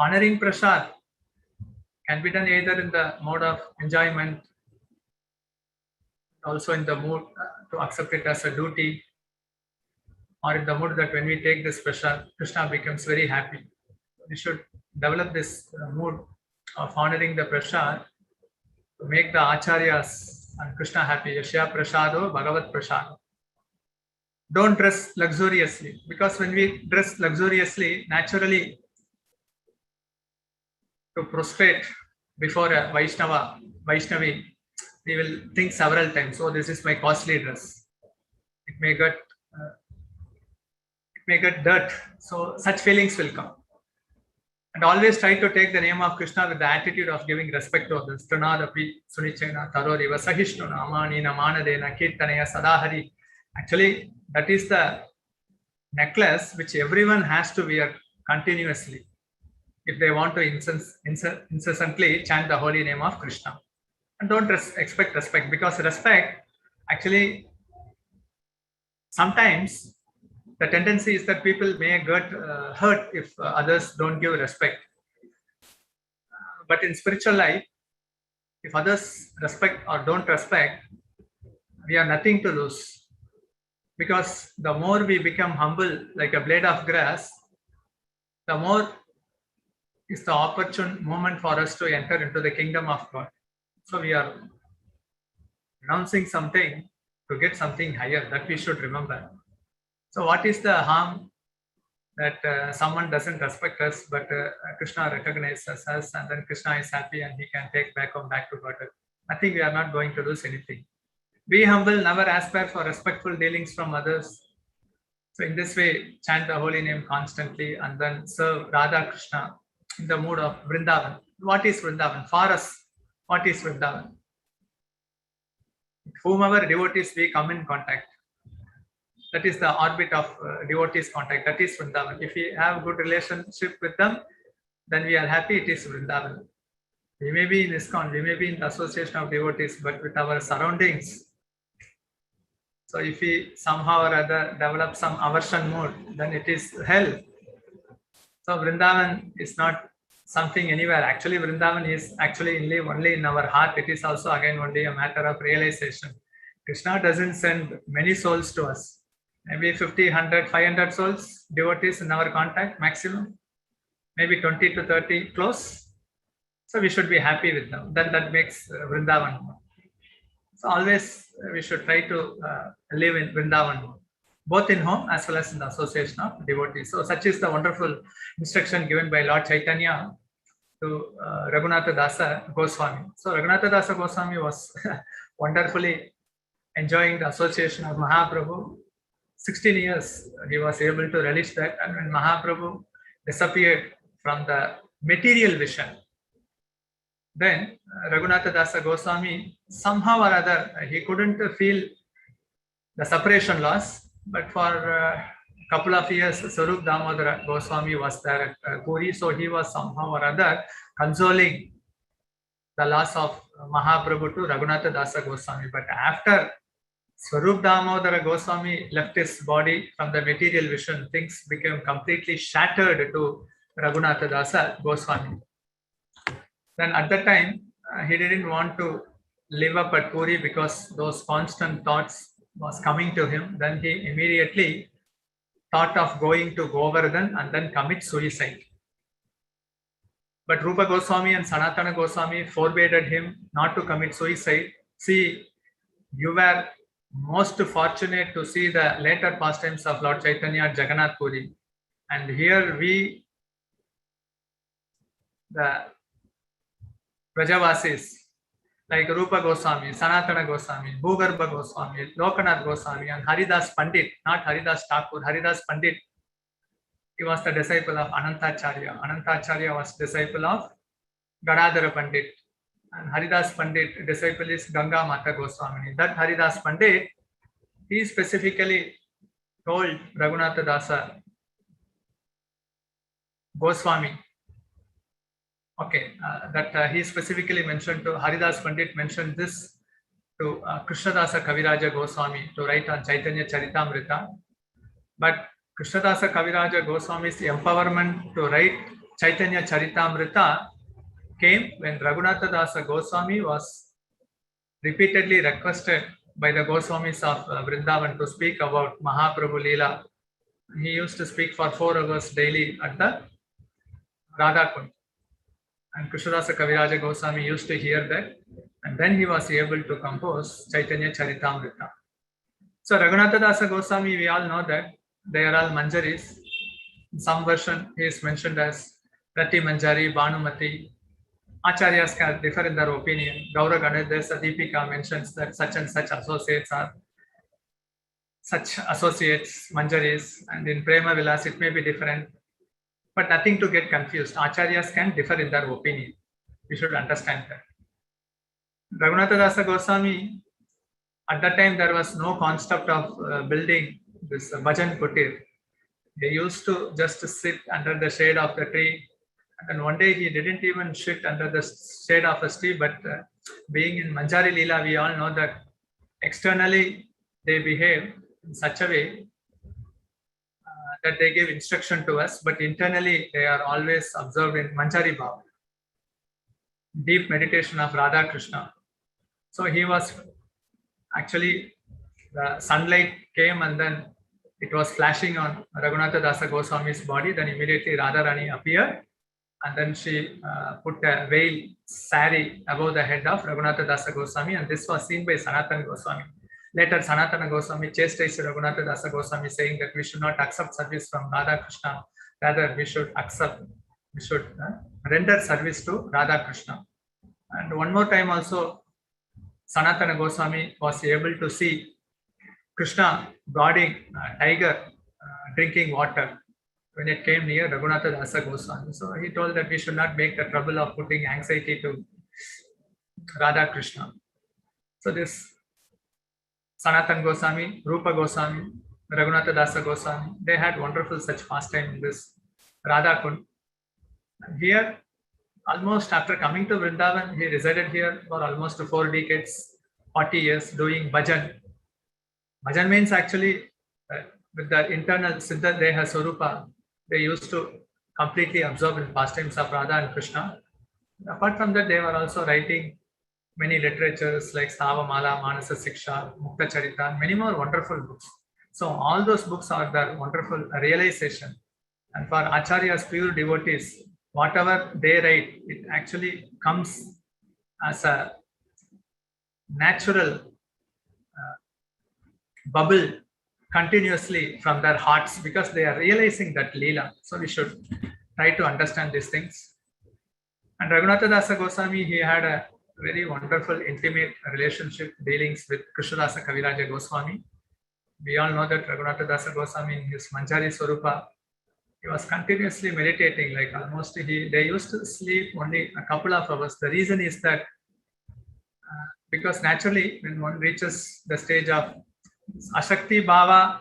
Honoring prasad can be done either in the mode of enjoyment, also in the mood to accept it as a duty, or in the mood that when we take this prasad, Krishna becomes very happy. We should develop this mood of honoring the prasad to make the acharyas and Krishna happy. Yashya prasado bhagavat prasado. Don't dress luxuriously, because when we dress luxuriously, naturally to prostrate before a Vaishnavi, we will think several times, oh, this is my costly dress. It may get dirt. So such feelings will come. And always try to take the name of Krishna with the attitude of giving respect to others. Trinadapi sunichena taroriva sahishnuna amanina manadena kirtanaya sadahari. Actually, that is the necklace which everyone has to wear continuously if they want to incessantly chant the holy name of Krishna. And don't expect respect, because respect, actually, sometimes the tendency is that people may get hurt if others don't give respect. But in spiritual life, if others respect or don't respect, we have nothing to lose. Because the more we become humble like a blade of grass, the more is the opportune moment for us to enter into the kingdom of God. So we are renouncing something to get something higher, that we should remember. So what is the harm that someone doesn't respect us, but Krishna recognizes us, and then Krishna is happy and he can take back to God? I think we are not going to lose anything. Be humble, never aspire for respectful dealings from others. So in this way, chant the holy name constantly and then serve Radha Krishna in the mood of Vrindavan. What is Vrindavan? For us, what is Vrindavan? Whomever devotees we come in contact, that is the orbit of devotees contact, that is Vrindavan. If we have good relationship with them, then we are happy, it is Vrindavan. We may be in ISKCON, we may be in the association of devotees, but with our surroundings. So if we somehow or other develop some aversion mood, then it is hell. So Vrindavan is not something anywhere. Actually, Vrindavan is actually only in our heart. It is also again only a matter of realization. Krishna doesn't send many souls to us. Maybe 50, 100, 500 souls, devotees in our contact maximum. Maybe 20 to 30 close. So we should be happy with them. Then that makes Vrindavan. So always we should try to live in Vrindavan, both in home as well as in the association of devotees. So such is the wonderful instruction given by Lord Chaitanya to Raghunath Das Goswami. So Raghunath Das Goswami was wonderfully enjoying the association of Mahaprabhu. 16 years he was able to relish that, and when Mahaprabhu disappeared from the material vision, then Raghunath Das Goswami somehow or other he couldn't feel the separation loss, but for a couple of years Swarup Damodara Goswami was there at Puri, so he was somehow or other consoling the loss of Mahaprabhu to Raghunath Das Goswami. But after Swarup Damodara Goswami left his body from the material vision, things became completely shattered to Raghunath Das Goswami. Then at that time, he didn't want to live up at Puri because those constant thoughts was coming to him. Then he immediately thought of going to Govardhan and then commit suicide. But Rupa Goswami and Sanatana Goswami forbade him not to commit suicide. See, you were most fortunate to see the later pastimes of Lord Chaitanya at Jagannath Puri. And here we, the Brajavasis, like Rupa Goswami, Sanatana Goswami, Bhugarbha Goswami, Lokanath Goswami, and Haridas Pandit, not Haridas Thakur, Haridas Pandit. He was the disciple of Anantacharya. Anantacharya was disciple of Gadadhara Pandit. And Haridas Pandit, disciple is Ganga Mata Goswami. That Haridas Pandit, he specifically told Raghunath Das Goswami, that he specifically mentioned to Haridas Pandit mentioned this to Krishna das kaviraj Goswami to write on Chaitanya Charitamrita. But Krishna das kaviraj Goswami's empowerment to write Chaitanya Charitamrita came when Raghunath Das Goswami was repeatedly requested by the Goswamis of Vrindavan to speak about Mahaprabhu Leela. He used to speak for 4 hours daily at the Radha Kund. And Krishna das kaviraj Goswami used to hear that, and then he was able to compose Chaitanya Charitamrita. So Raghunath Das Goswami, we all know that they are all Manjaris. In some version, he is mentioned as Rati Manjari, Bhanumati. Acharyas can differ in their opinion. Gaura Ganesh Deepika mentions that such and such associates are such associates, Manjaris, and in Prema Vilas it may be different. But nothing to get confused. Acharyas can differ in their opinion. We should understand that. Raghunath Das Goswami, at that time there was no concept of building this bhajan kutir. They used to just sit under the shade of the tree. And then one day he didn't even sit under the shade of a tree, but being in Manjari Leela, we all know that externally they behave in such a way that they give instruction to us, but internally they are always observed in Manjari Bhav, deep meditation of Radha Krishna. So he was actually, the sunlight came and then it was flashing on Raghunath Das Goswami's body. Then immediately Radharani appeared, and then she put a veil sari above the head of Raghunath Das Goswami, and this was seen by Sanatana Goswami. Later, Sanatana Goswami chastised Raghunath Das Goswami, saying that we should not accept service from Radha Krishna, rather we should render service to Radha Krishna. And one more time also, Sanatana Goswami was able to see Krishna guarding a tiger drinking water when it came near Raghunath Das Goswami. So he told that we should not make the trouble of putting anxiety to Radha Krishna. So this Sanatana Goswami, Rupa Goswami, Raghunath Das Goswami, they had wonderful such pastime in this Radha Kund. And here, almost after coming to Vrindavan, he resided here for almost 4 decades, 40 years, doing bhajan. Bhajan means actually with the internal Siddha Deha Swarupa, they used to completely absorb in pastimes of Radha and Krishna. Apart from that, they were also writing many literatures like Stavamala, Manasa Siksha, Mukta Charita, many more wonderful books. So all those books are the wonderful realization. And for Acharyas, pure devotees, whatever they write, it actually comes as a natural bubble continuously from their hearts because they are realizing that Leela. So we should try to understand these things. And Raghunath Das Goswami, he had a very wonderful, intimate relationship dealings with Krishna das kaviraj Goswami. We all know that Raghunath Das Goswami in his Manjari Swarupa, he was continuously meditating, like almost they used to sleep only a couple of hours. The reason is that because naturally when one reaches the stage of Ashakti Bhava,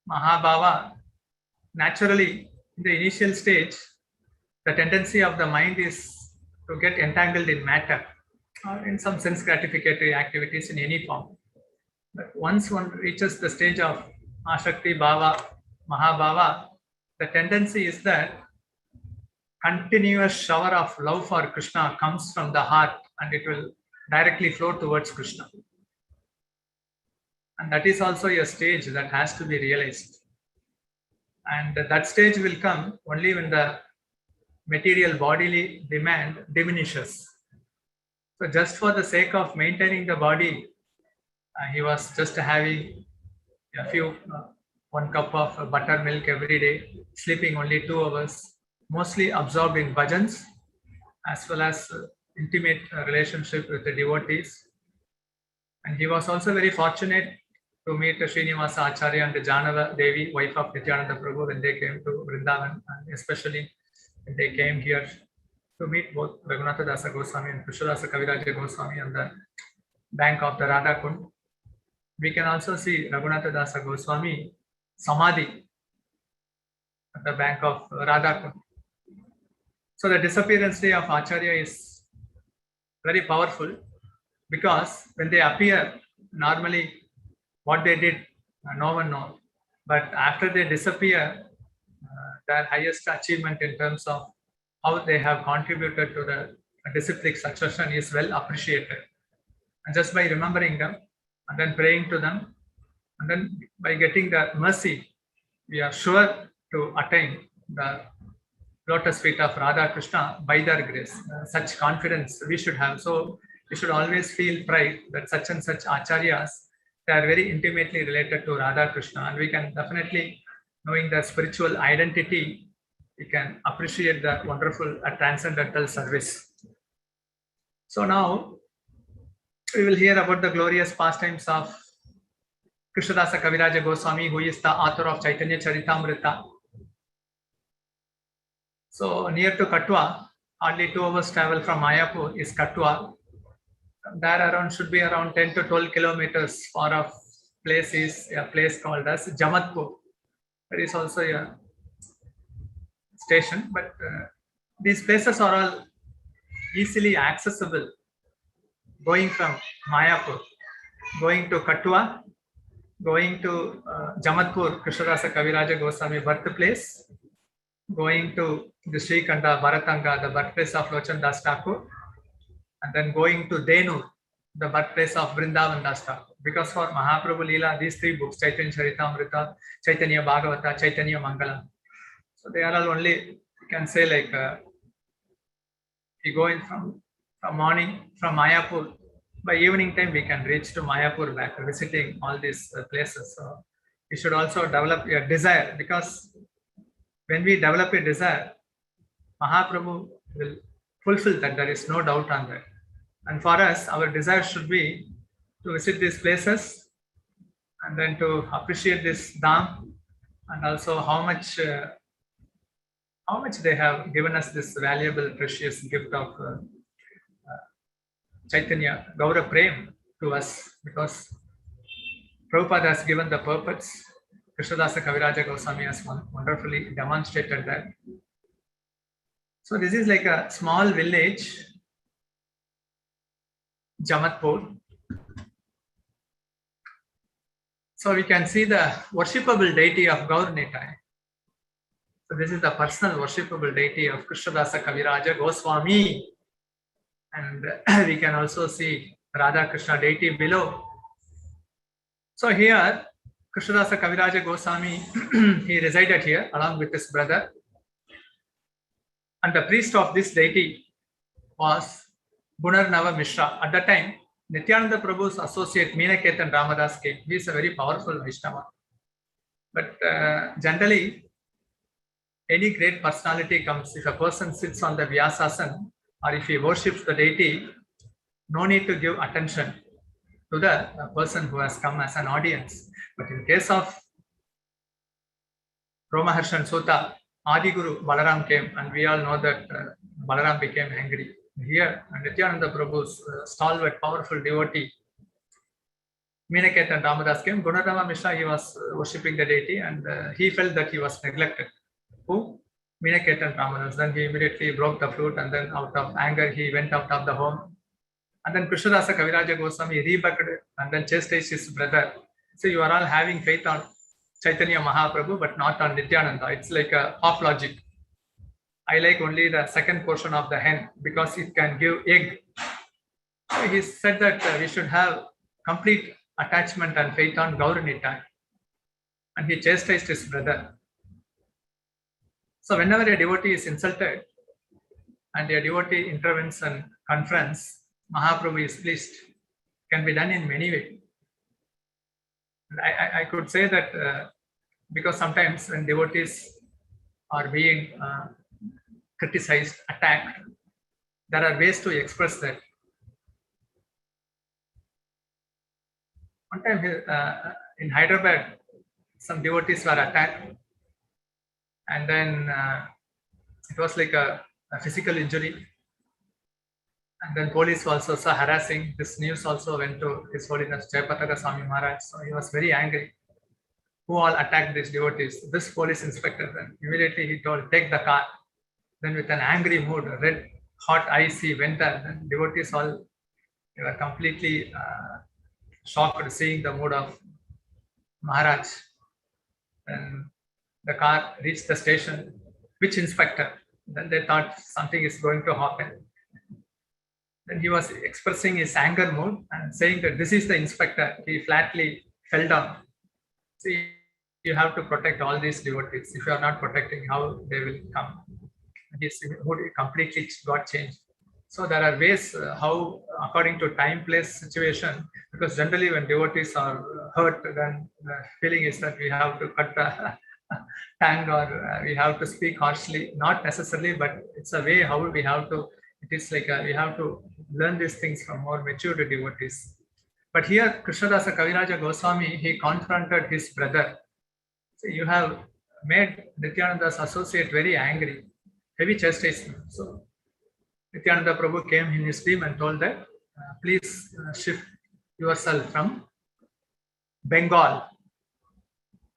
Mahabhava, naturally in the initial stage, the tendency of the mind is to get entangled in matter or in some sense gratificatory activities in any form. But once one reaches the stage of Ashakti Bhava, Mahabhava, the tendency is that continuous shower of love for Krishna comes from the heart and it will directly flow towards Krishna. And that is also a stage that has to be realized. And that stage will come only when the material bodily demand diminishes. So just for the sake of maintaining the body, he was just having a few, 1 cup of buttermilk every day, sleeping only 2 hours, mostly absorbed in bhajans, as well as intimate relationship with the devotees. And he was also very fortunate to meet Srinivasa Acharya and Janava Devi, wife of Nityananda Prabhu, when they came to Vrindavan, and especially when they came here to meet both Raghunath Das Goswami and Krishna das kaviraj Goswami on the bank of the Radha Kund. We can also see Raghunath Das Goswami Samadhi at the bank of Radha Kund. So the disappearance day of Acharya is very powerful because when they appear, normally what they did, no one knows. But after they disappear, their highest achievement in terms of how they have contributed to the disciplic succession is well appreciated. And just by remembering them and then praying to them, and then by getting the mercy, we are sure to attain the lotus feet of Radha Krishna by their grace. Such confidence we should have. So we should always feel pride that such and such acharyas, they are very intimately related to Radha Krishna, and we can definitely, knowing the spiritual identity, we can appreciate the wonderful transcendental service. So now we will hear about the glorious pastimes of Krishna das kaviraj Goswami, who is the author of Chaitanya Charitamrita. So near to Katwa, hardly 2 hours travel from Mayapur is Katwa. There around should be around 10 to 12 kilometers far off place is a place called as Jamatpur. There is also a station, but these places are all easily accessible. Going from Mayapur, going to Katwa, going to Jamatpur, Krishna das kaviraj Goswami birthplace, going to the Srikanda, Bharatanga, the birthplace of Lochan Das Thakur, and then going to Denu, the birthplace of Vrindavan Das Thakur. Because for Mahaprabhu Leela, these 3 books, Chaitanya Charitamrita, Chaitanya Bhagavata, Chaitanya Mangala, so they are all only, you can say like, we go in from morning from Mayapur, by evening time we can reach to Mayapur back, visiting all these places. So we should also develop a desire, because when we develop a desire, Mahaprabhu will fulfill that, there is no doubt on that. And for us, our desire should be to visit these places and then to appreciate this Dham, and also how much they have given us this valuable, precious gift of Chaitanya Gaura Prem to us, because Prabhupada has given the purpose. Krishna das kaviraj Goswami has wonderfully demonstrated that. So this is like a small village, Jamatpur. So we can see the worshipable deity of Gaur Nitai. So this is the personal worshipable deity of Krishna das kaviraj Goswami. And we can also see Radha Krishna deity below. So here, Krishna das kaviraj Goswami, he resided here along with his brother. And the priest of this deity was Gunarnava Mishra. At that time, Nityananda Prabhu's associate Meenaketan Ramadas came. He is a very powerful Vaishnava. But generally, any great personality comes, if a person sits on the Vyasasana or if he worships the deity, no need to give attention to the person who has come as an audience. But in case of Romaharshan Sutta, Adi Guru Balaram came, and we all know that Balaram became angry. Here, Nityananda Prabhu's stalwart, powerful devotee, Meenaketan Ramadas came. Gunarnava Mishra, he was worshipping the deity, and he felt that he was neglected. Who? Meenaketan Ramadas. Then he immediately broke the flute, and then out of anger, he went out of the home. And then Krishna das kaviraj Goswami rebuked and then chastised his brother. So you are all having faith on Chaitanya Mahaprabhu, but not on Nityananda. It's like a half logic. I like only the second portion of the hen because it can give egg. So he said that we should have complete attachment and faith on Gaur Nitai. And he chastised his brother. So whenever a devotee is insulted and a devotee intervenes and confronts, Mahaprabhu is pleased. Can be done in many ways. I could say that because sometimes when devotees are being criticized, attacked, there are ways to express that. One time in Hyderabad, some devotees were attacked, and then it was like a physical injury. And then police also saw harassing. This news also went to His Holiness Jayapataka Swami Maharaj. So he was very angry. Who all attacked these devotees? This police inspector. Then immediately he told, take the car. Then with an angry mood, red hot eyes, he went there. Then devotees all, they were completely shocked seeing the mood of Maharaj. And the car reached the station. Which inspector? Then they thought something is going to happen. Then he was expressing his anger mood and saying that this is the inspector. He flatly fell down. See, you have to protect all these devotees. If you are not protecting, how they will come? His mood completely got changed. So there are ways how, according to time, place, situation, because generally when devotees are hurt, then the feeling is that we have to cut the tongue or we have to speak harshly. Not necessarily, but it's a way how we have to. It is like we have to learn these things from more mature devotees. But here, Krishna das kaviraj Goswami, he confronted his brother. So you have made Nityananda's associate very angry, heavy chastisement. So Nityananda Prabhu came in his dream and told that, please shift yourself from Bengal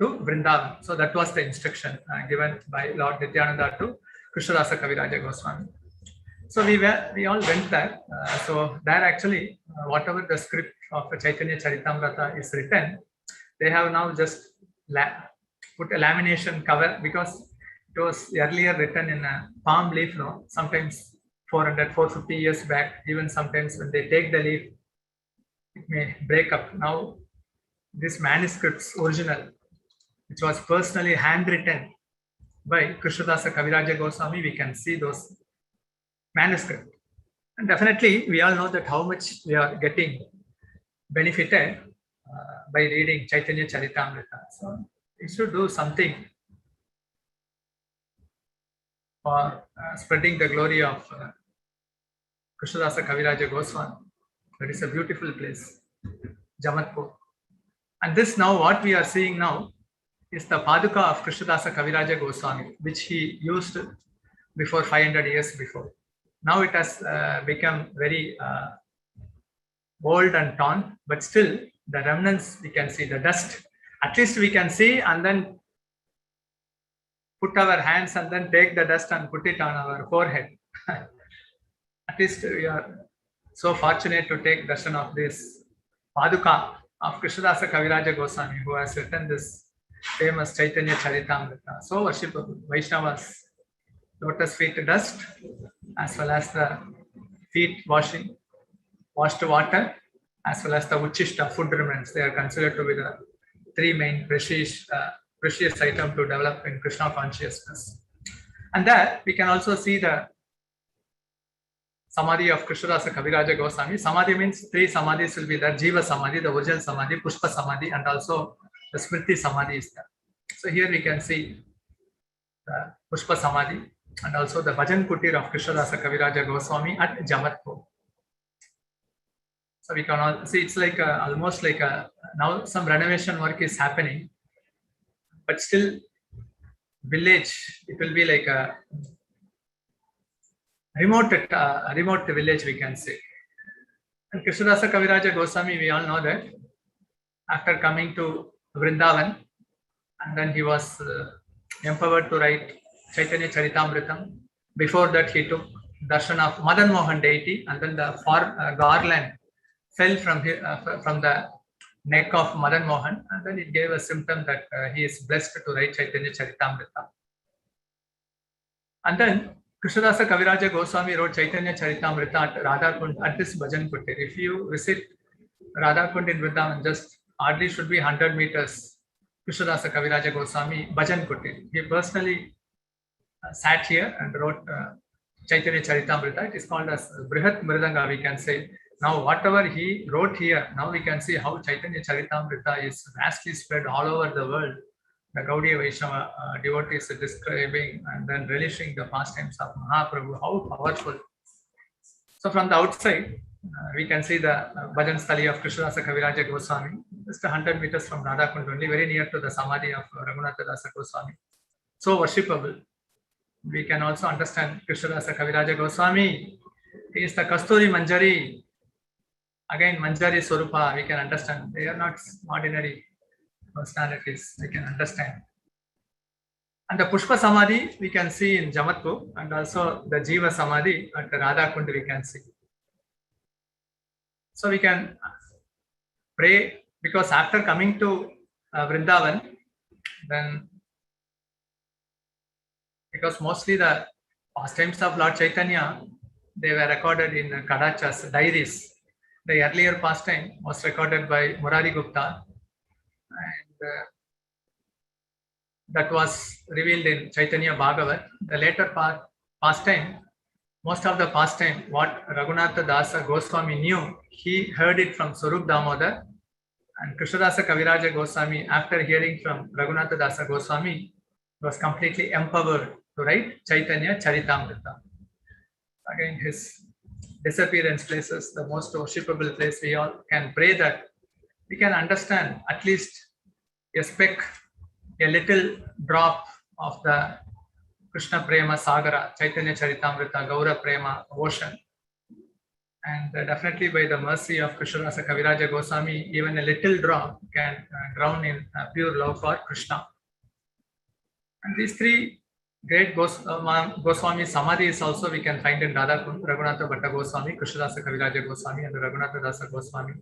to Vrindavan. So that was the instruction given by Lord Nityananda to Krishna das kaviraj Goswami. So we all went there. So there actually, whatever the script of Chaitanya Charitamrita is written, they have now just put a lamination cover because it was earlier written in a palm leaf. No, sometimes 400, 450 years back. Even sometimes when they take the leaf, it may break up. Now, this manuscript's original, which was personally handwritten by Krishna das kaviraj Goswami, we can see those manuscript. And definitely, we all know that how much we are getting benefited by reading Chaitanya Charitamrita. So we should do something for spreading the glory of Krishna das kaviraj Goswami. That is a beautiful place, Jamatpur. And this now, what we are seeing now, is the Paduka of Krishna das kaviraj Goswami, which he used before 500 years before. Now it has become very old and torn, but still the remnants we can see, the dust. At least we can see and then put our hands and then take the dust and put it on our forehead. At least we are so fortunate to take darshan of this Paduka of Krishna das kaviraj Goswami, who has written this famous Chaitanya Charitamrita. So worshipable. Vaishnavas, lotus feet dust, as well as the feet washed water, as well as the uchishta, food remnants. They are considered to be the three main precious items to develop in Krishna consciousness. And there we can also see the Samadhi of Krishna das kaviraj Goswami. Samadhi means three Samadhis will be there: Jiva Samadhi, the original Samadhi, Pushpa Samadhi, and also the Smriti Samadhi is there. So here we can see the Pushpa Samadhi and also the Bhajan Kutir of Krishna das kaviraj Goswami at Jamatpur. So we can all see it's like almost like now some renovation work is happening, but still village, it will be like a remote village, we can say. And Krishna das kaviraj Goswami, we all know that after coming to Vrindavan, and then he was empowered to write Chaitanya Charitamritam. Before that, he took darshan of Madan Mohan deity, and then the garland fell from the neck of Madan Mohan, and then it gave a symptom that he is blessed to write Chaitanya Charitamrita. And then Krishna das kaviraj Goswami wrote Chaitanya Charitamrita at Radhakund at this Bhajan Kutir. If you visit Radhakund in Vrindavan, just hardly should be 100 meters. Krishna das kaviraj Goswami Bhajan Kutir. He personally sat here and wrote Chaitanya Charitamrita. It is called as Brihat Mridanga, we can say. Now, whatever he wrote here, now we can see how Chaitanya Charitamrita is vastly spread all over the world. The Gaudiya Vaishnava devotees are describing and then relishing the pastimes of Mahaprabhu, how powerful. So from the outside, we can see the Bhajan Sthali of Krishna das kaviraj Goswami, just 100 meters from Radhakund, only very near to the Samadhi of Raghunath Das Goswami. So worshipable. We can also understand Krishna das kaviraj Goswami. He is the Kasturi Manjari. Again, Manjari Swarupa, we can understand. They are not ordinary personalities, we can understand. And the Pushpa Samadhi we can see in Jamatpur, and also the Jiva Samadhi at Radhakund we can see. So we can pray, because after coming to Vrindavan, then because mostly the pastimes of Lord Chaitanya, they were recorded in Kadachas, diaries. The earlier pastime was recorded by Murari Gupta, and that was revealed in Chaitanya Bhagavat. The later pastime, most of the pastime, what Raghunath Das Goswami knew, he heard it from Swarup Damodar, and Krishna das kaviraj Goswami, after hearing from Raghunath Das Goswami, was completely empowered to write Chaitanya Charitamrita. Again, his disappearance places, the most worshipable place. We all can pray that we can understand at least a speck, a little drop of the Krishna Prema Sagara, Chaitanya Charitamrita, Gaura Prema ocean. And definitely by the mercy of Krishna das kaviraj Goswami, even a little drop can drown in pure love for Krishna. And these three great Goswami Samadhis also we can find in Radhakund: Raghunath bhatta Goswami, Krishna das kaviraj Goswami, and Raghunath Das Goswami.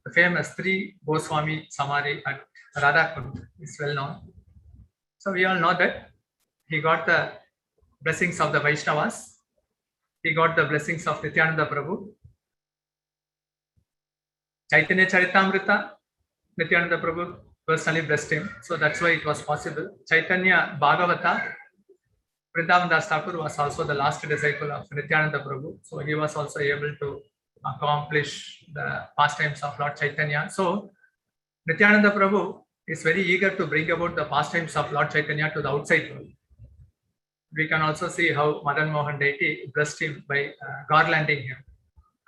The famous three Goswami Samadhi at Radhakund is well known. So we all know that he got the blessings of the Vaishnavas. He got the blessings of Nityananda Prabhu. Chaitanya Charitamrita, Nityananda Prabhu personally blessed him. So that's why it was possible. Chaitanya Bhagavata, Vrindavan Das Thakur was also the last disciple of Nityananda Prabhu. So he was also able to accomplish the pastimes of Lord Chaitanya. So Nityananda Prabhu is very eager to bring about the pastimes of Lord Chaitanya to the outside world. We can also see how Madan Mohan deity blessed him by garlanding him.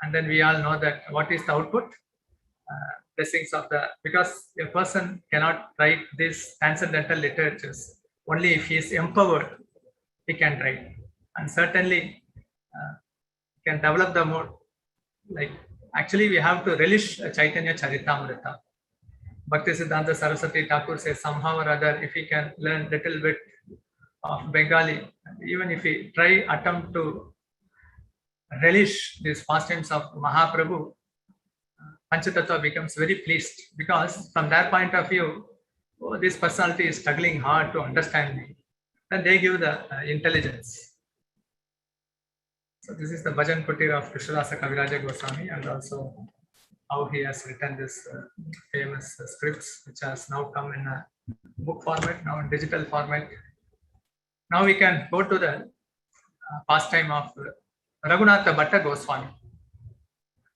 And then we all know that what is the output? Blessings of the, because a person cannot write these transcendental literatures. Only if he is empowered, he can write. And certainly can develop the more, like, actually we have to relish Chaitanya Charitamrita. Bhaktisiddhanta Saraswati Thakur says somehow or other, if we can learn little bit of Bengali, even if we try attempt to relish these pastimes of Mahaprabhu, Panchatattva becomes very pleased, because from their point of view, oh, this personality is struggling hard to understand me. Then they give the intelligence. So this is the Bhajan Kutir of Krishna das kaviraj Goswami, and also how he has written this famous scripts, which has now come in a book format, now in digital format. Now we can go to the pastime of Raghunath bhatta Goswami.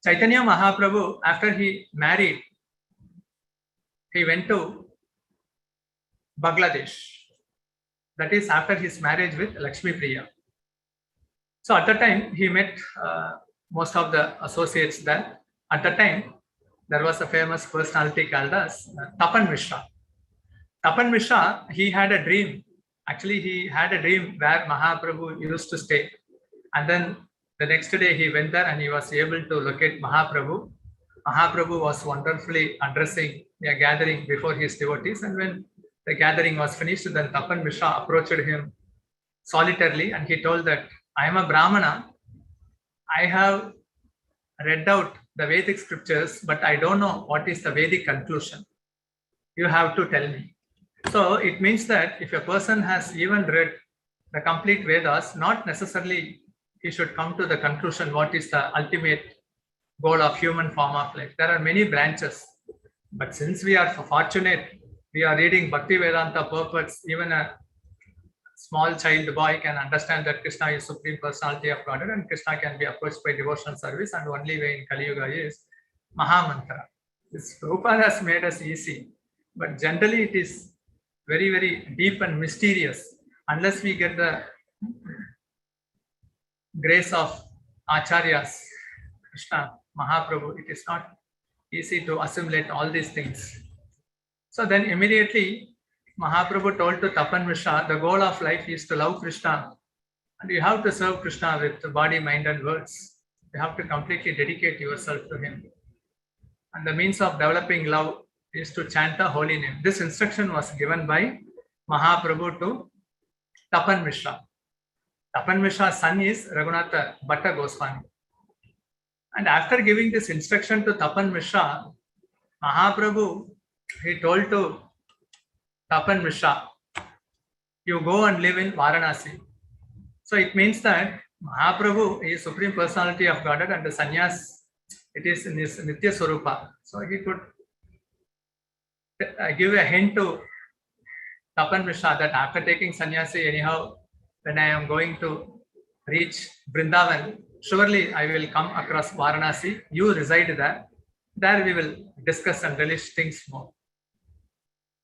Chaitanya Mahaprabhu, after he married, he went to Bangladesh. That is after his marriage with Lakshmi Priya. So at the time, he met most of the associates there. At the time, there was a famous personality called as Tapan Mishra. Tapan Mishra, he had a dream. Actually, he had a dream where Mahaprabhu used to stay. And then the next day he went there and he was able to locate Mahaprabhu. Mahaprabhu was wonderfully addressing a gathering before his devotees. And when the gathering was finished, then Tapan Mishra approached him solitarily and he told that, I am a Brahmana. I have read out the Vedic scriptures, but I don't know what is the Vedic conclusion. You have to tell me. So it means that if a person has even read the complete Vedas, not necessarily he should come to the conclusion what is the ultimate goal of human form of life. There are many branches, but since we are fortunate, we are reading Bhakti Vedanta purports, even a small child boy can understand that Krishna is Supreme Personality of Godhead and Krishna can be approached by devotional service, and only way in Kali Yuga is Mahamantra. This Prabhupada has made us easy, but generally it is very, very deep and mysterious. Unless we get the grace of Acharyas, Krishna, Mahaprabhu, it is not easy to assimilate all these things. So then immediately Mahaprabhu told to Tapan Mishra, the goal of life is to love Krishna, and you have to serve Krishna with body, mind and words. You have to completely dedicate yourself to him. And the means of developing love is to chant the holy name. This instruction was given by Mahaprabhu to Tapan Mishra. Tapan Mishra's son is Raghunath bhatta Goswami. And after giving this instruction to Tapan Mishra, Mahaprabhu, he told to Tapan Mishra, you go and live in Varanasi. So it means that Mahaprabhu is Supreme Personality of Godhead and the sannyas, it is in his Nitya Swarupa. So he could give a hint to Tapan Mishra that after taking sannyasi, anyhow, when I am going to reach Vrindavan, surely I will come across Varanasi. You reside there. There we will discuss and relish things more.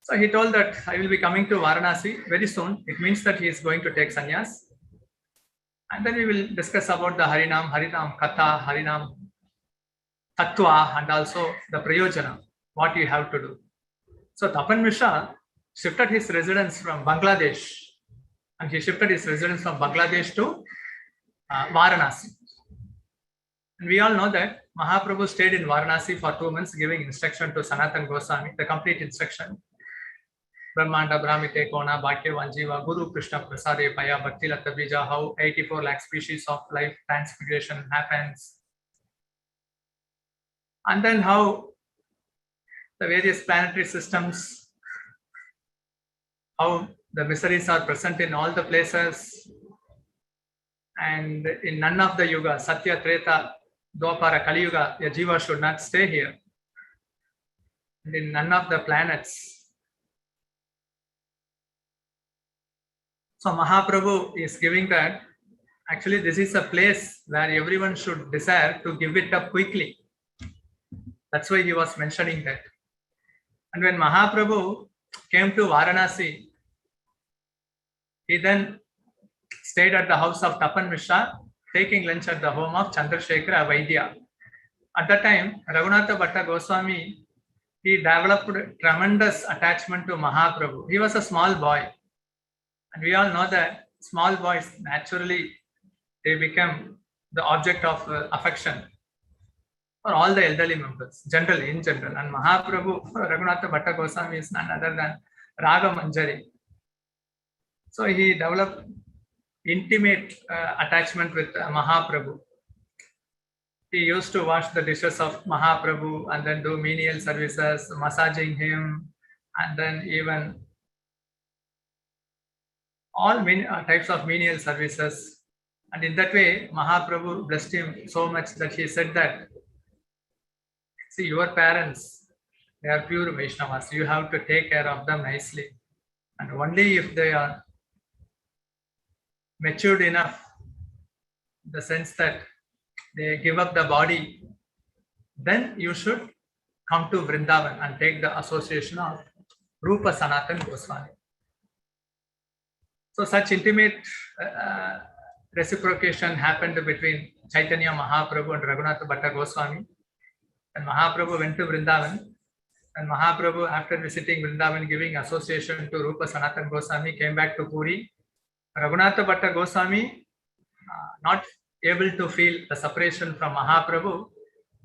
So he told that I will be coming to Varanasi very soon. It means that he is going to take sannyas. And then we will discuss about the Harinam, Harinam Katha, Harinam Tattva, and also the Prayojana, what you have to do. So Tapan Mishra shifted his residence from Bangladesh, and he shifted his residence from Bangladesh to Varanasi. And we all know that Mahaprabhu stayed in Varanasi for 2 months, giving instruction to Sanatan Goswami, the complete instruction. Brahmanda, Brahmite, Kona, Bhakya, Vanjiva, Guru Krishna, Prasade, Paya, Bhakti, Lata, Bija, how 84 lakh species of life transfiguration happens. And then how the various planetary systems, how the miseries are present in all the places, and in none of the yugas, Satya, Treta, Dwapara, Kali Yuga, a jiva should not stay here. And in none of the planets. So Mahaprabhu is giving that actually this is a place where everyone should desire to give it up quickly. That's why he was mentioning that. And when Mahaprabhu came to Varanasi, he then stayed at the house of Tapan Mishra, taking lunch at the home of Chandrasekhara Vaidya. At that time, Raghunath bhatta Goswami, he developed tremendous attachment to Mahaprabhu. He was a small boy. And we all know that small boys, naturally, they become the object of affection for all the elderly members, generally, in general. And Mahaprabhu, Raghunath bhatta Goswami is none other than Raga Manjari. So he developed intimate attachment with Mahaprabhu. He used to wash the dishes of Mahaprabhu and then do menial services, massaging him, and then even all types of menial services. And in that way, Mahaprabhu blessed him so much that he said that, see, your parents, they are pure Vaishnavas. You have to take care of them nicely. And only if they are matured enough, in the sense that they give up the body, then you should come to Vrindavan and take the association of Rupa Sanatan Goswami. So such intimate reciprocation happened between Chaitanya Mahaprabhu and Raghunath bhatta Goswami. And Mahaprabhu went to Vrindavan. And Mahaprabhu, after visiting Vrindavan, giving association to Rupa Sanatan Goswami, came back to Puri. Raghunath bhatta Goswami, not able to feel the separation from Mahaprabhu,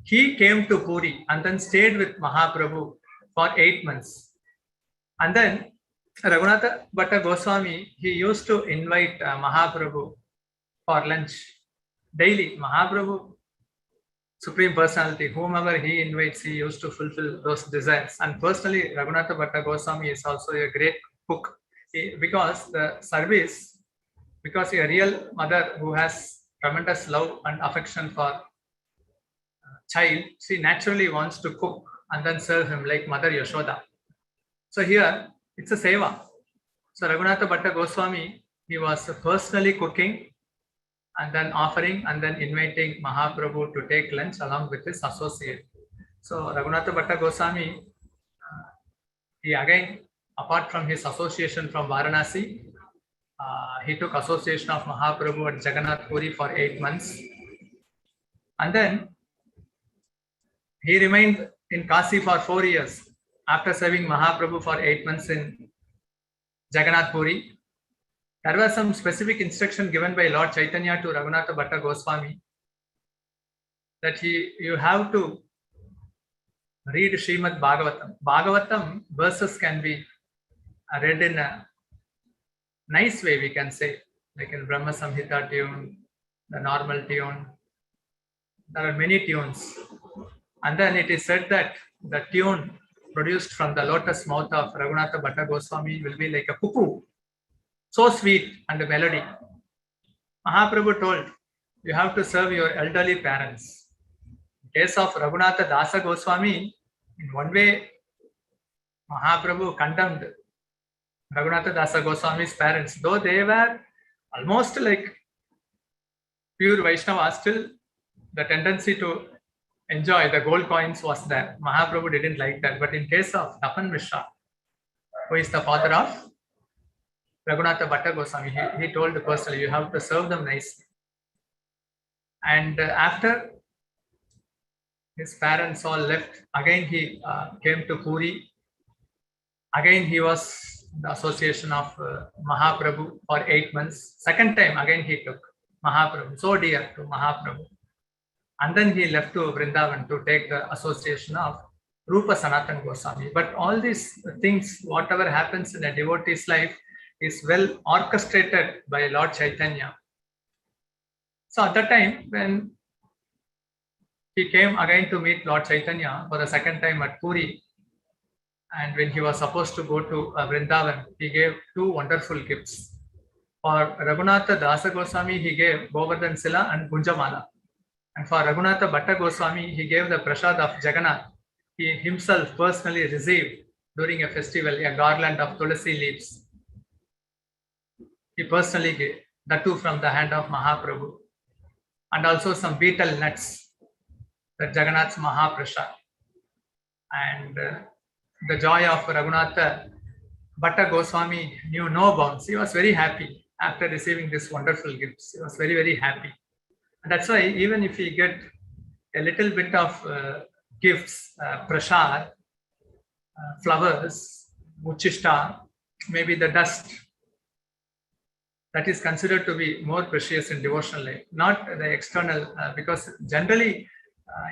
he came to Puri and then stayed with Mahaprabhu for 8 months. And then Raghunath bhatta Goswami, he used to invite Mahaprabhu for lunch daily. Mahaprabhu, Supreme Personality, whomever he invites, he used to fulfill those desires. And personally, Raghunath bhatta Goswami is also a great cook, because the service, because a real mother who has tremendous love and affection for child, she naturally wants to cook and then serve him like Mother Yashoda. So here, it's a seva. So Raghunath bhatta Goswami, he was personally cooking and then offering and then inviting Mahaprabhu to take lunch along with his associate. So Raghunath bhatta Goswami, he again, apart from his association from Varanasi, he took association of Mahaprabhu at Jagannath Puri for 8 months. And then he remained in Kasi for 4 years after serving Mahaprabhu for 8 months in Jagannath Puri. There was some specific instruction given by Lord Chaitanya to Raghunath bhatta Goswami that you have to read Srimad Bhagavatam. Bhagavatam verses can be read in a nice way, we can say, like in Brahma Samhita tune, the normal tune. There are many tunes. And then it is said that the tune produced from the lotus mouth of Raghunath bhatta Goswami will be like a cuckoo, so sweet and a melody. Mahaprabhu told, you have to serve your elderly parents. In case of Raghunath Das Goswami, in one way, Mahaprabhu condemned Raghunath Das Goswami's parents, though they were almost like pure Vaishnavas, still the tendency to enjoy the gold coins was there. Mahaprabhu didn't like that. But in case of Tapan Mishra, who is the father of Raghunath bhatta Goswami, he told personally, you have to serve them nicely. And after his parents all left, again he came to Puri. Again he was the association of Mahaprabhu for 8 months. Second time again he took Mahaprabhu, so dear to Mahaprabhu. And then he left to Vrindavan to take the association of Rupa Sanatan Goswami. But all these things, whatever happens in a devotee's life, is well orchestrated by Lord Chaitanya. So at that time, when he came again to meet Lord Chaitanya for the second time at Puri, and when he was supposed to go to Vrindavan, he gave 2 wonderful gifts. For Raghunath Das Goswami, he gave Govardhan Sila and Gunjamala. And for Raghunath bhatta Goswami, he gave the prasad of Jagannath. He himself personally received during a festival a garland of tulasi leaves. He personally gave, that too from the hand of Mahaprabhu. And also some betel nuts, the Jagannath's Mahaprasad. And the joy of Raghunath bhatta Goswami knew no bounds. He was very happy. after receiving this wonderful gifts. He was very, very happy. And that's why even if we get a little bit of gifts, prasad, flowers, uchishta, maybe the dust, that is considered to be more precious in devotional life, not the external, because generally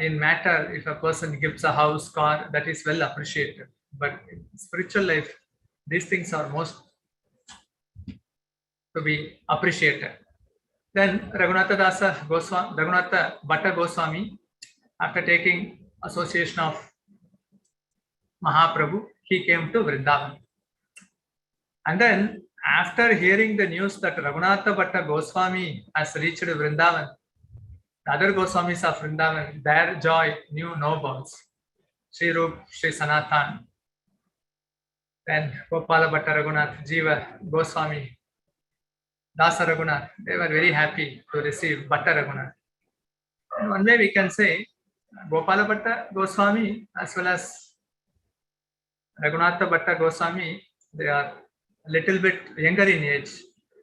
in matter, if a person gives a house, car, that is well appreciated. But in spiritual life, these things are most to be appreciated. Then Raghunath Das Goswami, Raghunath bhatta Goswami, after taking association of Mahaprabhu, he came to Vrindavan. And then after hearing the news that Raghunath bhatta Goswami has reached Vrindavan, the other Goswamis of Vrindavan, their joy knew no bounds. Sri Rup, Sri Sanatan, then Gopala bhatta Raghunath, Jivan Goswami, Das Raghunath, they were very happy to receive bhatta Raghunath. And one way we can say Gopala bhatta Goswami as well as Raghunath bhatta Goswami, they are a little bit younger in age.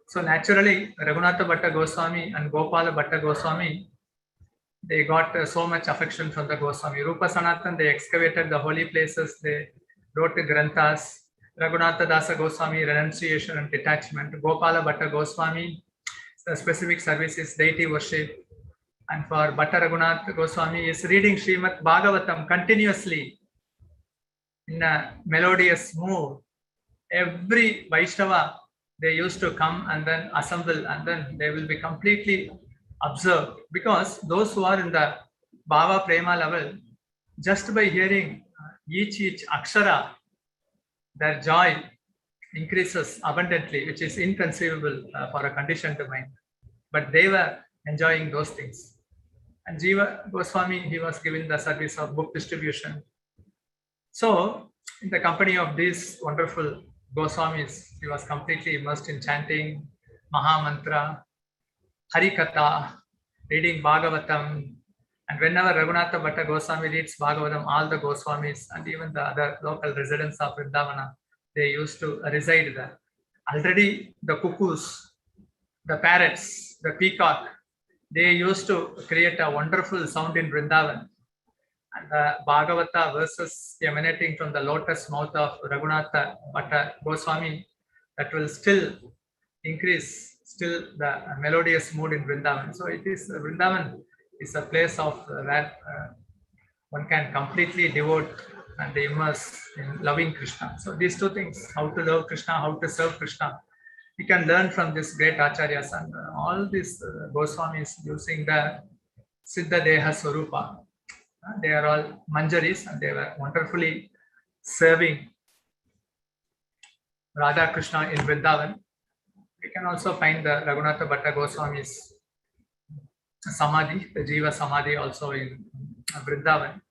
So naturally, Raghunath bhatta Goswami and Gopala bhatta Goswami, they got so much affection from the Goswami. Rupa Sanatan, they excavated the holy places, they wrote the Granthas. Raghunath Das Goswami, renunciation and detachment. Gopala bhatta Goswami, the specific service is deity worship. And for Bhatta Raghunath Goswami is reading Srimad Bhagavatam continuously in a melodious mood. Every Vaishnava, they used to come and then assemble and then they will be completely observed, because those who are in the Bhava Prema level, just by hearing each akshara, their joy increases abundantly, which is inconceivable for a conditioned mind. But they were enjoying those things. And Jiva Goswami, he was given the service of book distribution. So, in the company of these wonderful Goswamis, he was completely immersed in chanting Mahamantra, Harikatha, reading Bhagavatam. And whenever Raghunath bhatta Goswami reads Bhagavatam, all the Goswamis and even the other local residents of Vrindavana, they used to reside there. Already the cuckoos, the parrots, the peacock, they used to create a wonderful sound in Vrindavan. And the Bhagavata verses emanating from the lotus mouth of Raghunath bhatta Goswami, that will still increase the melodious mood in Vrindavan. So it is Vrindavan is a place of where one can completely devote and immerse in loving Krishna. So these two things, how to love Krishna, how to serve Krishna, we can learn from this great acharyas. And all these Goswamis using the Siddha Deha Swarupa. They are all manjaris and they were wonderfully serving Radha Krishna in Vrindavan. We can also find the Raghunath bhatta Goswami's Samadhi, the Jiva Samadhi also in Vrindavan.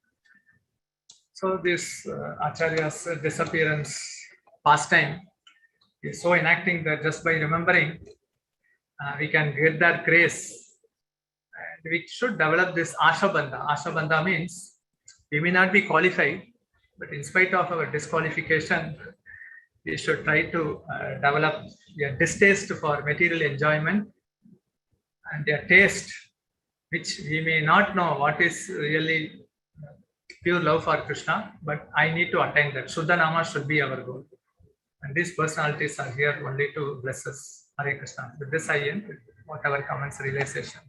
So this Acharya's disappearance pastime is so enacting that just by remembering, we can get that grace. And we should develop this Ashabandha. Ashabandha means we may not be qualified, but in spite of our disqualification, we should try to develop a distaste for material enjoyment and a taste which we may not know what is really pure love for Krishna, but I need to attain that. Shuddha Nama should be our goal. And these personalities are here only to bless us. Hare Krishna. With this I end. Whatever comments, realization,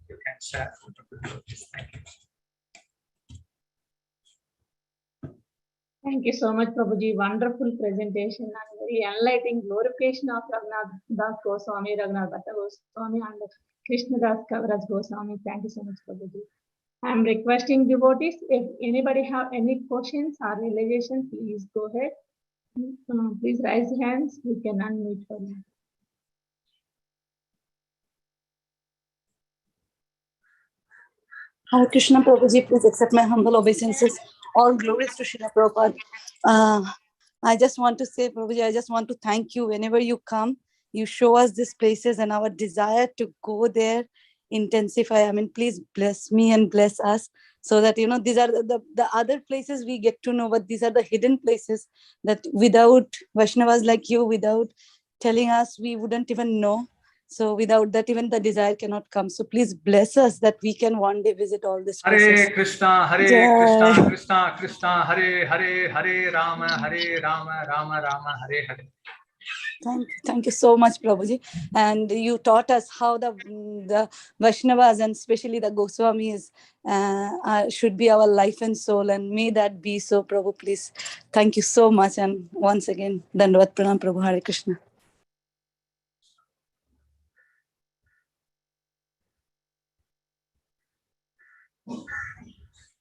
you can share. Thank you. Thank you so much, Prabhuji. Wonderful presentation and very enlightening glorification of Raghunath Das Goswami, Raghunath bhatta Goswami, and Krishna das kaviraj Goswami. Thank you so much, Prabhuji. I am requesting devotees, if anybody have any questions or realizations, please go ahead. Please raise your hands. We can unmute for you. Hare Krishna, Prabhuji, please accept my humble obeisances. All glories to Srila Prabhupada. I just want to say, Prabhuji, I just want to thank you. Whenever you come, you show us these places and our desire to go there intensify. I mean, please bless me and bless us so that, these are the other places we get to know, but these are the hidden places that without Vaishnavas like you, without telling us, we wouldn't even know. So without that, even the desire cannot come. So please bless us that we can one day visit all these places. Hare Krishna, Krishna, Krishna Krishna, Hare Hare, Hare Rama, Rama Rama, Hare Hare. Thank you so much, Prabhuji. And you taught us how the Vaishnavas and especially the Goswamis should be our life and soul. And may that be so, Prabhu, please. Thank you so much. And once again, Dandavat Pranam, Prabhu. Hare Krishna.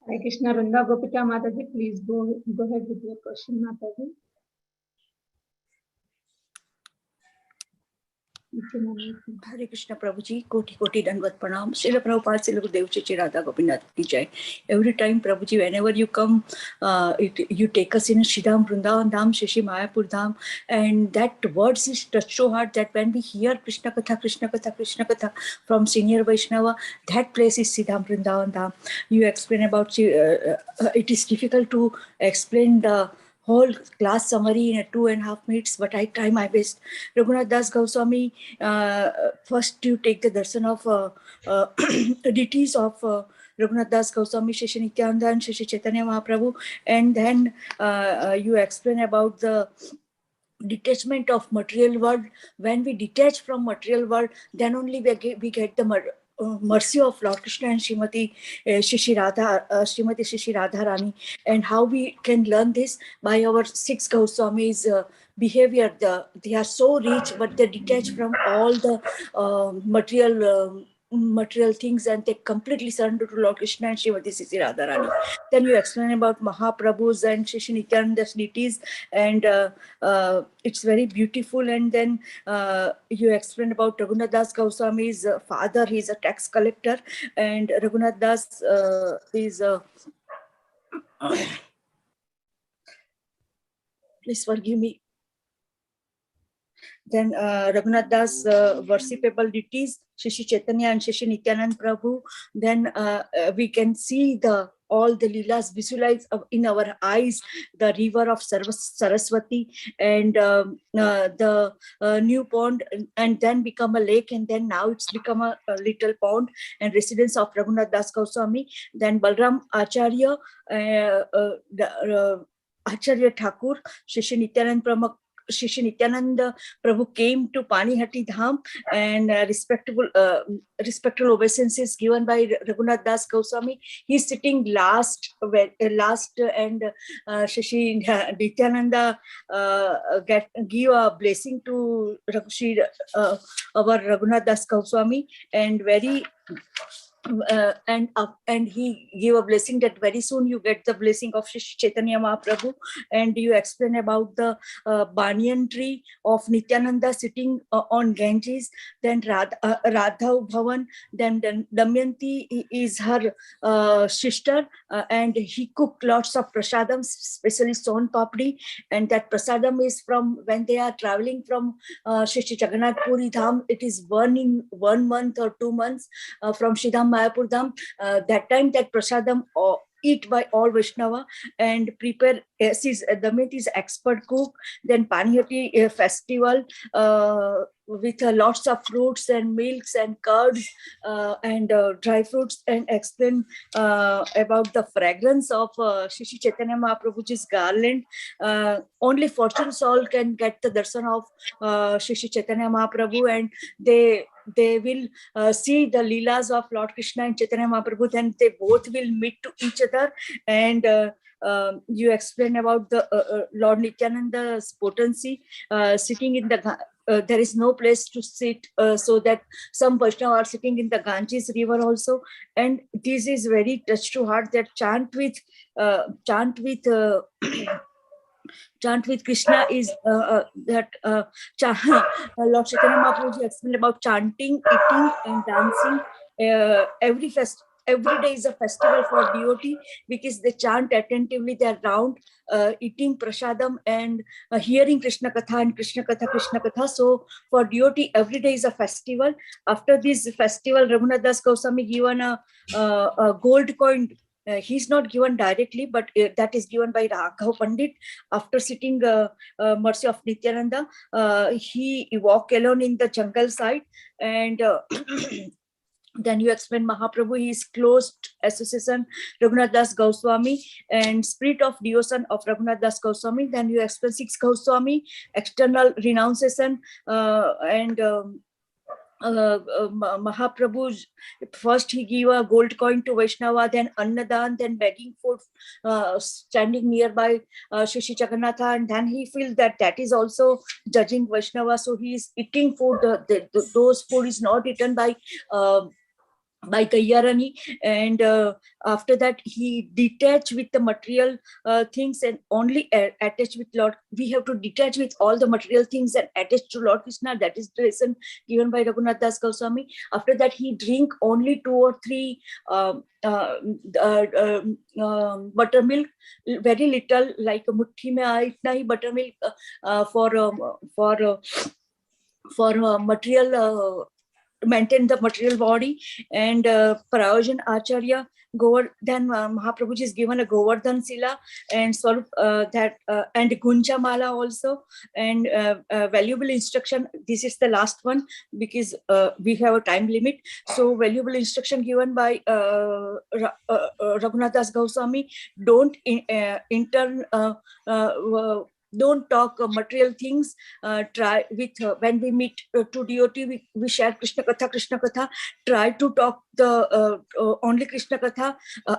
Hare Krishna, Vrinda Gopika Mataji, please go ahead with your question, Mataji. Hare Krishna Prabhuji, Koti Dandavat Pranam. Srila Prabhupada, Srila Gurudev Chichi Radha Gopinath ki jai. Every time Prabhuji, whenever you come, you take us in Shridham, Vrindavan Dham, Shishi Mayapur Dham, and that words is touch so hard that when we hear Krishna Katha from senior Vaishnava, that place is Shridham, Vrindavan Dham. You explain about it is difficult to explain the whole class summary in 2.5 minutes, but I try my best. Raghunath Das Goswami, first you take the darshan of deities of Raghunath Das Goswami, Shri Nityananda and Shri Chaitanya Mahaprabhu, and then you explain about the detachment of material world. When we detach from material world, then only we get the mercy of Lord Krishna and Srimati Shri Radha Rani, and how we can learn this by our 6 Goswamis behavior. They are so rich, but they detach from all the material things, and they completely surrender to Lord Krishna and Srimati Shri Radha Rani. Then you explain about Mahaprabhus and Shri Nityananda's deities, and it's very beautiful. And then you explain about Raghunath Das Goswami's father. He's a tax collector, and Raghunath Das is please forgive me. Then Raghunath Das worshipable deities, Shri Chaitanya and Shri Nityanand Prabhu. Then we can see all the leelas visualized in our eyes, the river of Saraswati, and the new pond, and then become a lake, and then now it's become a little pond and residence of Raghunath Das Goswami. Then Balram Acharya, Acharya Thakur, Shri Nityananda Prabhu came to Panihati Dham, and respectful obeisances given by Raghunath Das Goswami. He's sitting last, and Shri Nityananda give a blessing to our Raghunath Das Goswami, and very and he gave a blessing that very soon you get the blessing of Shri Chaitanya Mahaprabhu. And you explain about the banyan tree of Nityananda sitting on Ganges. Then Radha Bhavan, then Damayanti is her sister, and he cooked lots of prasadam, especially son papdi, and that prasadam is from when they are traveling from Shri Jagannath Puri Dham. It is in 1 month or 2 months from Shridham Mayapur Dham. That time that prasadam eat by all Vaishnava and prepare. Damayanti is expert cook. Then Panihati festival with lots of fruits and milks and curds and dry fruits, and explain about the fragrance of Shri Chaitanya Mahaprabhuji's garland. Only fortune soul can get the darshan of Shri Chaitanya Mahaprabhu, and they will see the leelas of Lord Krishna and Chaitanya Mahaprabhu. Then they both will meet to each other, and you explain about the Lord Nityananda's potency sitting in the there is no place to sit, so that some Vaishnava are sitting in the Ganges river also. And this is very touch to heart, that chant with Krishna is that Lord Chaitanya Mahaprabhu explained about chanting, eating, and dancing. Every day is a festival for devotee, because they chant attentively. They are round, eating prasadam and hearing Krishna Katha and Krishna Katha. So for devotee, every day is a festival. After this festival, Raghunath Das Goswami given a gold coin he's not given directly, but that is given by Raghav Pandit after sitting mercy of Nityananda. He walked alone in the jungle side, and then you explain Mahaprabhu, his close association, Raghunath Das Goswami, and spirit of devotion of Raghunath Das Goswami. Then you explain 6 Goswami, external renunciation, and Mahaprabhu, first he gave a gold coin to Vaishnava, then Annadan, then begging food, standing nearby Shri Jagannatha, and then he feels that that is also judging Vaishnava, so he is eating food. Those food is not eaten by Kayyarani, and after that he detached with the material things and only attached with Lord. We have to detach with all the material things and attach to Lord Krishna. That is the lesson given by Raghunath Das Goswami. After that he drink only 2 or 3 buttermilk, very little, like a muthi mein itna hi buttermilk for material maintain the material body. And Parayojan Acharya Govardhan, Mahaprabhuji is given a Govardhan Sila and Swarup, and Gunja Mala also, and valuable instruction. This is the last one because we have a time limit. So valuable instruction given by Raghunath Das Goswami: don't don't talk material things. Try with when we meet to devotee, we share Krishna Katha. Try to talk the only Krishna Katha.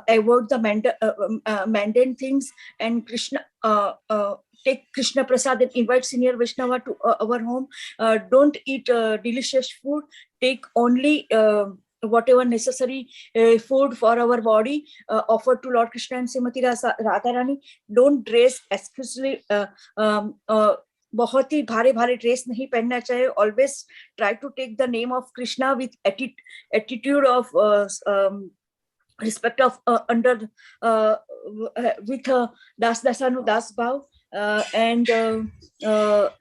Avoid the mundane things, and Krishna take Krishna Prasad and invite senior Vaishnava to our home. Don't eat delicious food. Take only whatever necessary food for our body, offered to Lord Krishna and Srimati Radharani. Don't dress excessively, बहुत ही भारे भारे dress नहीं पहनना चाहिए. Always try to take the name of Krishna with attitude of respect of under with das dasanu das bhav, and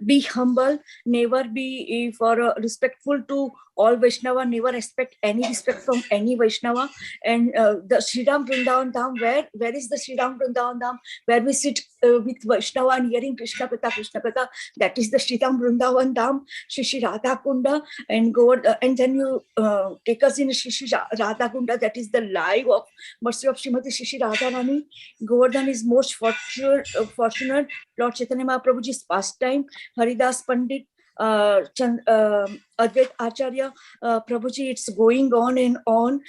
be humble. Never be respectful to all Vaishnava. Never expect any respect from any Vaishnava. And the Sridham Vrindavan Dham, where is the Sridham Vrindavan Dham, where we sit with Vaishnava and hearing Krishna Katha, that is the Sridham Vrindavan Dham, Shri Radha Kunda. And and then you take us in Shri Radha Kunda, that is the life of mercy of Srimati Shri Radharani. Govardhan is most fortunate. Lord Chaitanya Mahaprabhuji's pastime. Haridas Pandit, Advait Acharya Prabhuji, it's going on and on.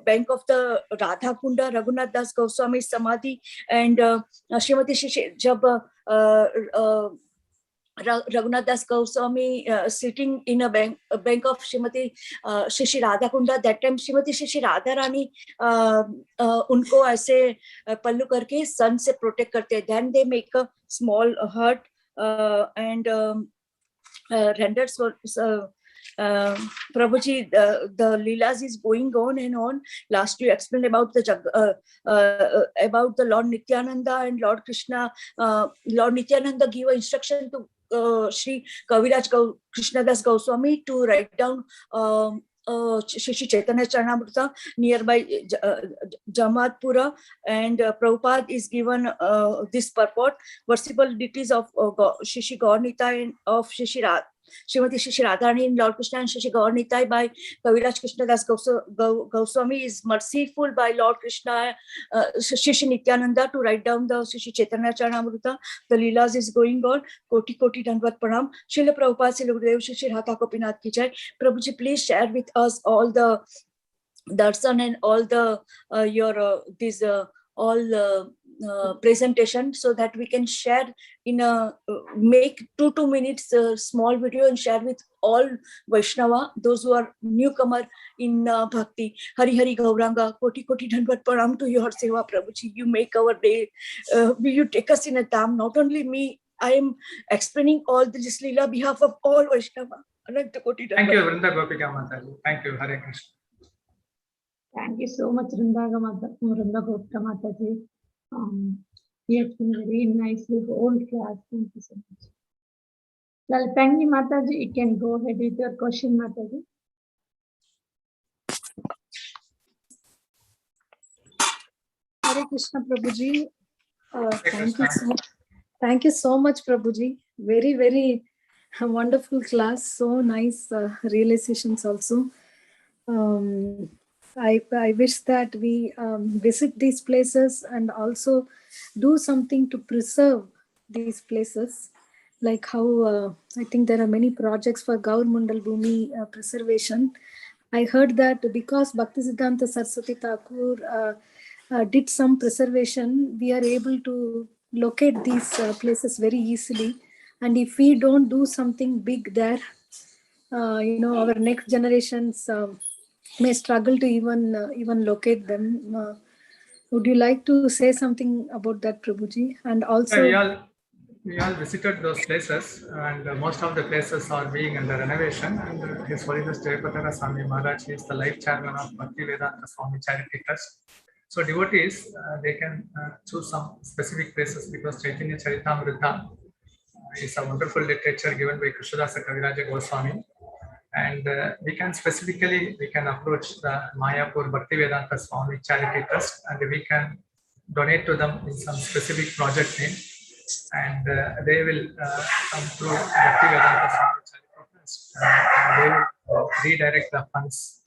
Bank of the Radha Kunda, Raghunath Das Goswami Samadhi, and Srimati Shri Jab Raghunath Das Goswami sitting in a bank of Srimati Shri Radha Kunda. That time Srimati Shri Radha Rani unko aise pallu karke sun se protect karte. Then they make a small hut and renders for Prabhuji. The Leelas is going on and on. Last you explained about the Lord Nityananda and Lord Krishna. Lord Nityananda gave instruction to Sri Kaviraj Krishna das Goswami to write down Shri Chaitanya Charanamrita nearby Jamatpura, and Prabhupada is given this purport: worshipable deities of Shri Gaur Nitai and of Srimati Shri Radharani and Lord Krishna and Shri Gaur Nitai by Kaviraj Krishna das Goswami is merciful by Lord Krishna, Shri Nityananda, to write down the Shri Chaitanya Charanamrita. The Leelas is going on. Koti Koti Dandvat Pranam. Srila Prabhupada Srila Gurudev Shri Radha Gopinath ki jai. Prabhuji, please share with us all the darshan and all the presentation, so that we can share in a make 2 minutes small video and share with all Vaishnava, those who are newcomer in bhakti. Hari Hari Gauranga, Koti Koti Dandvat Pranam to your seva, Prabhuji. You make our day. You take us in a dham. Not only me, I am explaining all this Leela behalf of all Vaishnava. Thank you, Vrinda Gopika Mataji. Thank you, Hare Krishna. Thank you so much, Vrinda Gopika Mataji. You have been very nicely whole class. Thank you so much. Lalpangi Mataji, you can go ahead with your question, Mataji. Hare Krishna, Prabhuji. Thank you so much, Prabhuji. Very, very wonderful class. So nice realizations also. I wish that we visit these places and also do something to preserve these places. Like how I think there are many projects for Gaur Mandal Bhumi preservation. I heard that because Bhaktisiddhanta Saraswati Thakur did some preservation, we are able to locate these places very easily. And if we don't do something big there, our next generations may struggle to even locate them. Would you like to say something about that, Prabhuji? And also, we all visited those places, and most of the places are being under renovation. And His Holiness Jayapataka Swami Maharaj is the life chairman of Bhaktivedanta Swami Charity Trust. So devotees, they can choose some specific places because Chaitanya Charitamrita is a wonderful literature given by Krishna das kaviraj Goswami. And we can approach the Mayapur Bhaktivedanta Swami Charity Trust, and we can donate to them in some specific project name. And they will come through Bhaktivedanta Swami Charity Trust. They will redirect the funds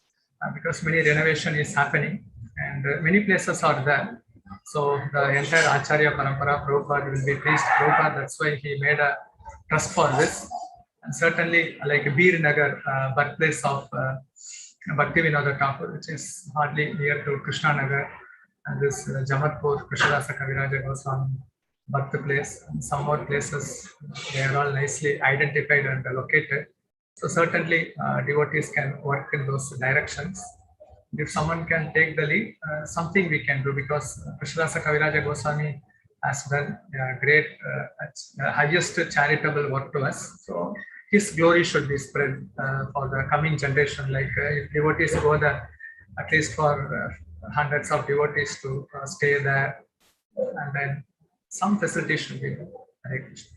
because many renovation is happening and many places are there. So the entire Acharya Parampara, Prabhupada will be pleased. Prabhupada, that's why he made a trust for this. And certainly like Bir Nagar, birthplace of Bhaktivinoda Thakur, which is hardly near to Krishna Nagar, and this Jamatpur, Krishna das kaviraj Goswami birthplace, and some more places, they are all nicely identified and located. So certainly devotees can work in those directions. If someone can take the lead, something we can do, because Krishna das kaviraj Goswami has done great, highest charitable work to us. So his glory should be spread for the coming generation. Like if devotees go there, at least for hundreds of devotees to stay there, and then some facility should be there. Hare Krishna.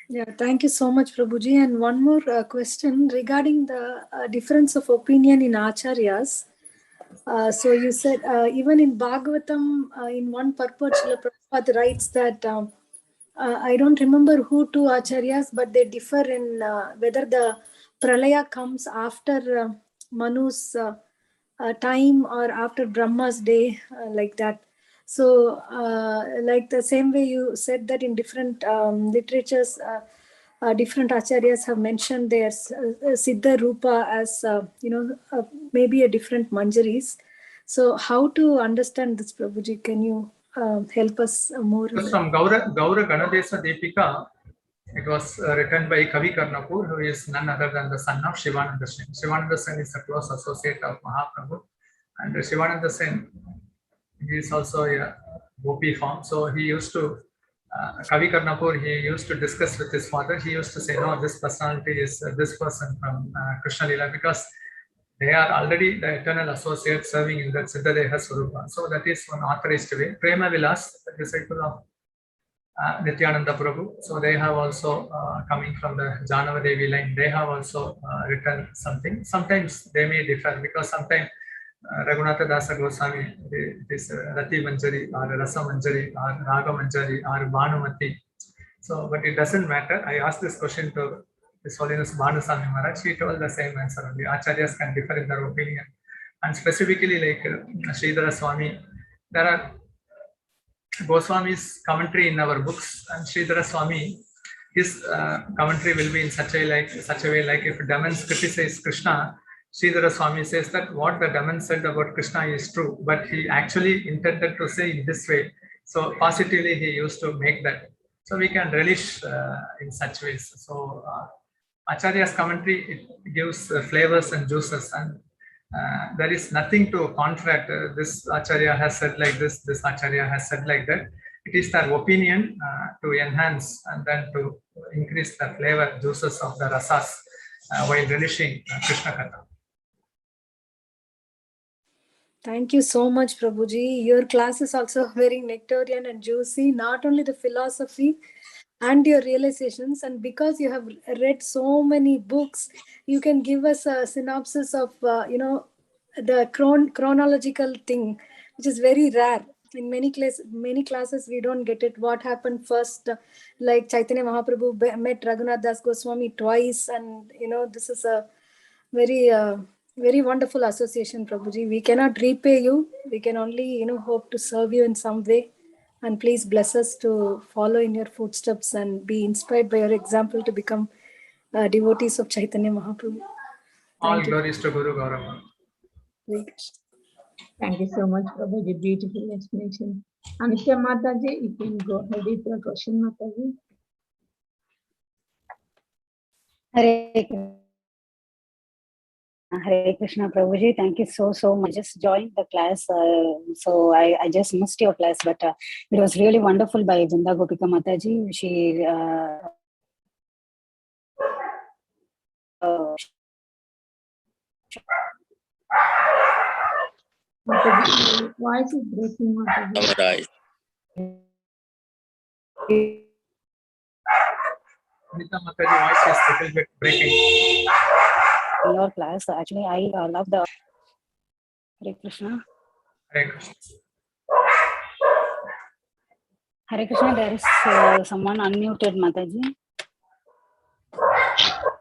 Yeah, thank you so much, Prabhuji. And one more question regarding the difference of opinion in acharyas. So you said even in Bhagavatam, in one purport, Srila Prabhupada writes that I don't remember who two acharyas, but they differ in whether the pralaya comes after Manu's time or after Brahma's day, like that. So like the same way you said that in different literatures, different acharyas have mentioned their Siddha Rupa as, maybe a different manjaris. So how to understand this, Prabhuji? Can you help us more? Because from Gaura Ganadesa Deepika, it was written by Kavi Karnapur, who is none other than the son of Shivananda Sen. Shivananda Sen is a close associate of Mahaprabhu, and Shivananda Sen, he is also a Gopi form. So he used to, Kavi Karnapur, he used to discuss with his father. He used to say, no, this personality is this person from Krishna Lila, because they are already the eternal associates serving in that Siddhadeha Swarupa. So that is one authorized way. Prema Vilas, the disciple of Nityananda Prabhu. So they have also coming from the Janava Devi line. They have also written something. Sometimes they may differ, because sometimes Raghunath Das Goswami, this Rati Manjari or Rasa Manjari or Raga Manjari or Bhanumati. So, but it doesn't matter. I asked this question to His Holiness Bhanusami Maharaj. He told the same answer only. Acharyas can differ in their opinion. And specifically like Sridhara Swami, there are Goswami's commentary in our books, and Sridhara Swami, his commentary will be in such a way like if Damans criticize Krishna, Sridhara Swami says that what the Daman said about Krishna is true, but he actually intended to say in this way. So positively he used to make that. So we can relish in such ways. So Acharya's commentary, it gives flavors and juices, and there is nothing to contract. This Acharya has said like this Acharya has said like that. It is their opinion to enhance and then to increase the flavor, juices of the rasas while relishing Krishna Katha. Thank you so much, Prabhuji. Your class is also very nectarian and juicy, not only the philosophy and your realizations. And because you have read so many books, you can give us a synopsis of, the chronological thing, which is very rare. In many classes, we don't get it. What happened first, like Chaitanya Mahaprabhu met Raghunath Das Goswami twice, and this is a very, very wonderful association, Prabhuji. We cannot repay you. We can only, hope to serve you in some way. And please bless us to follow in your footsteps and be inspired by your example to become devotees of Chaitanya Mahaprabhu. All Thank you. glories to Guru Gaurava. Thank you so much, Prabhuji. Beautiful explanation. Anitya Mataji, you can go ahead with your question, Mataji. Hare Krishna, Prabhuji. Thank you so much. I just joined the class, so I just missed your class, but it was really wonderful by Vrinda Gopika Mataji. She Mataji, voice is breaking, Mataji. Anita Mataji, voice is a little bit breaking. In your class, actually, I love the Hare Krishna. Hare Krishna. Hare Krishna, there is someone unmuted, Mataji.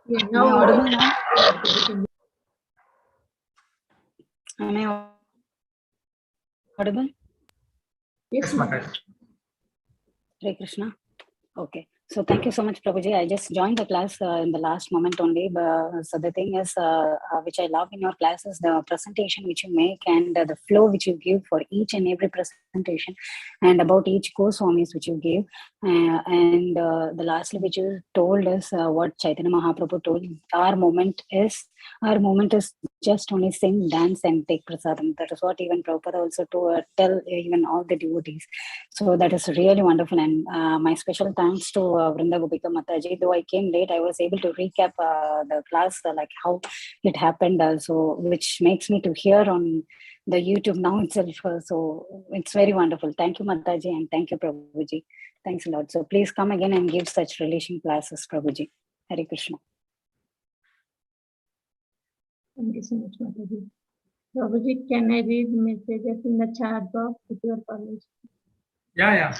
Yeah, Am I audible now? Am I audible? Yes, Mataji. Hare Krishna. Okay. So thank you so much, Prabhuji. I just joined the class in the last moment only. So the thing is, which I love in your class is the presentation which you make and the flow which you give for each and every presentation and about each Goswamis which you give. And the lastly which you told us what Chaitanya Mahaprabhu told, our moment is just only sing, dance and take prasadam. That is what even Prabhupada also tell even all the devotees. So that is really wonderful, and my special thanks to Vrinda Gopika Mataji. Though I came late, I was able to recap the class, like how it happened, so which makes me to hear on the YouTube now itself. So it's very wonderful. Thank you, Mataji, and thank you, Prabhuji. Thanks a lot. So please come again and give such relation classes, Prabhuji. Hare Krishna. Thank you so much, Mataji. Prabhuji, can I read messages in the chat box with your permission? Yeah.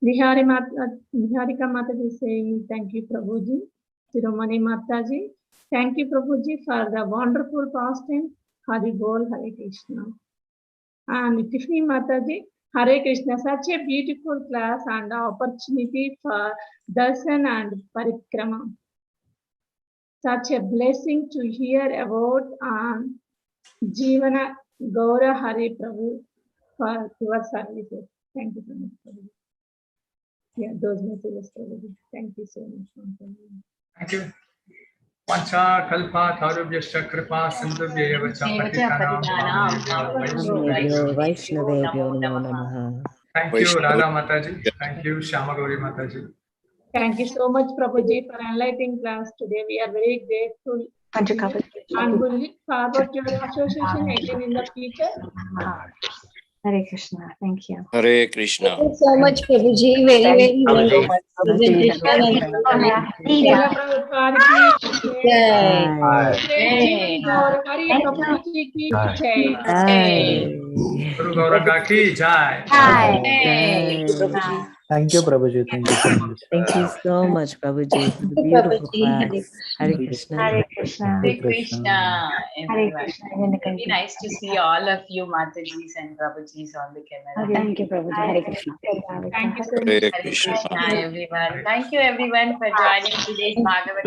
Niharika Mataji saying, thank you, Prabhuji. Shiromani Mataji, thank you, Prabhuji, for the wonderful pastime. Hari Bol, Hare Krishna. And Tiffany Mataji, Hare Krishna, such a beautiful class and opportunity for darshan and parikrama. Such a blessing to hear about Jivan Gaur Hare Prabhu for your services. Thank you so much, Prabhu. Yeah, those messages, Prabhu. Thank you so much. Thank you. Pancha kalpa tharubhyascha kripa sindhubhyeva Vaishnavebhyo namo namaha. Thank you, Radha Mataji. Thank you, Shama Gauri Mataji. Thank you so much, Prabhuji, for enlightening class today. We are very grateful and will look forward to your association again in the future. Hare Krishna. Thank you. Hare Krishna. Thank you so much, Prabhuji. Very nice Guru Gauranga ki jai. Thank you, Prabhuji. Thank you so much. Thank you so much, Prabhuji, for the beautiful class. Hare Krishna. Hare Krishna. Hare Krishna. Everyone. Very nice to see all of you, Matajis and Prabhujis on the camera. Thank you, Prabhuji. Hare Krishna. Thank you so much. Hare Krishna, everyone. Thank you, everyone, for joining today's Bhagavad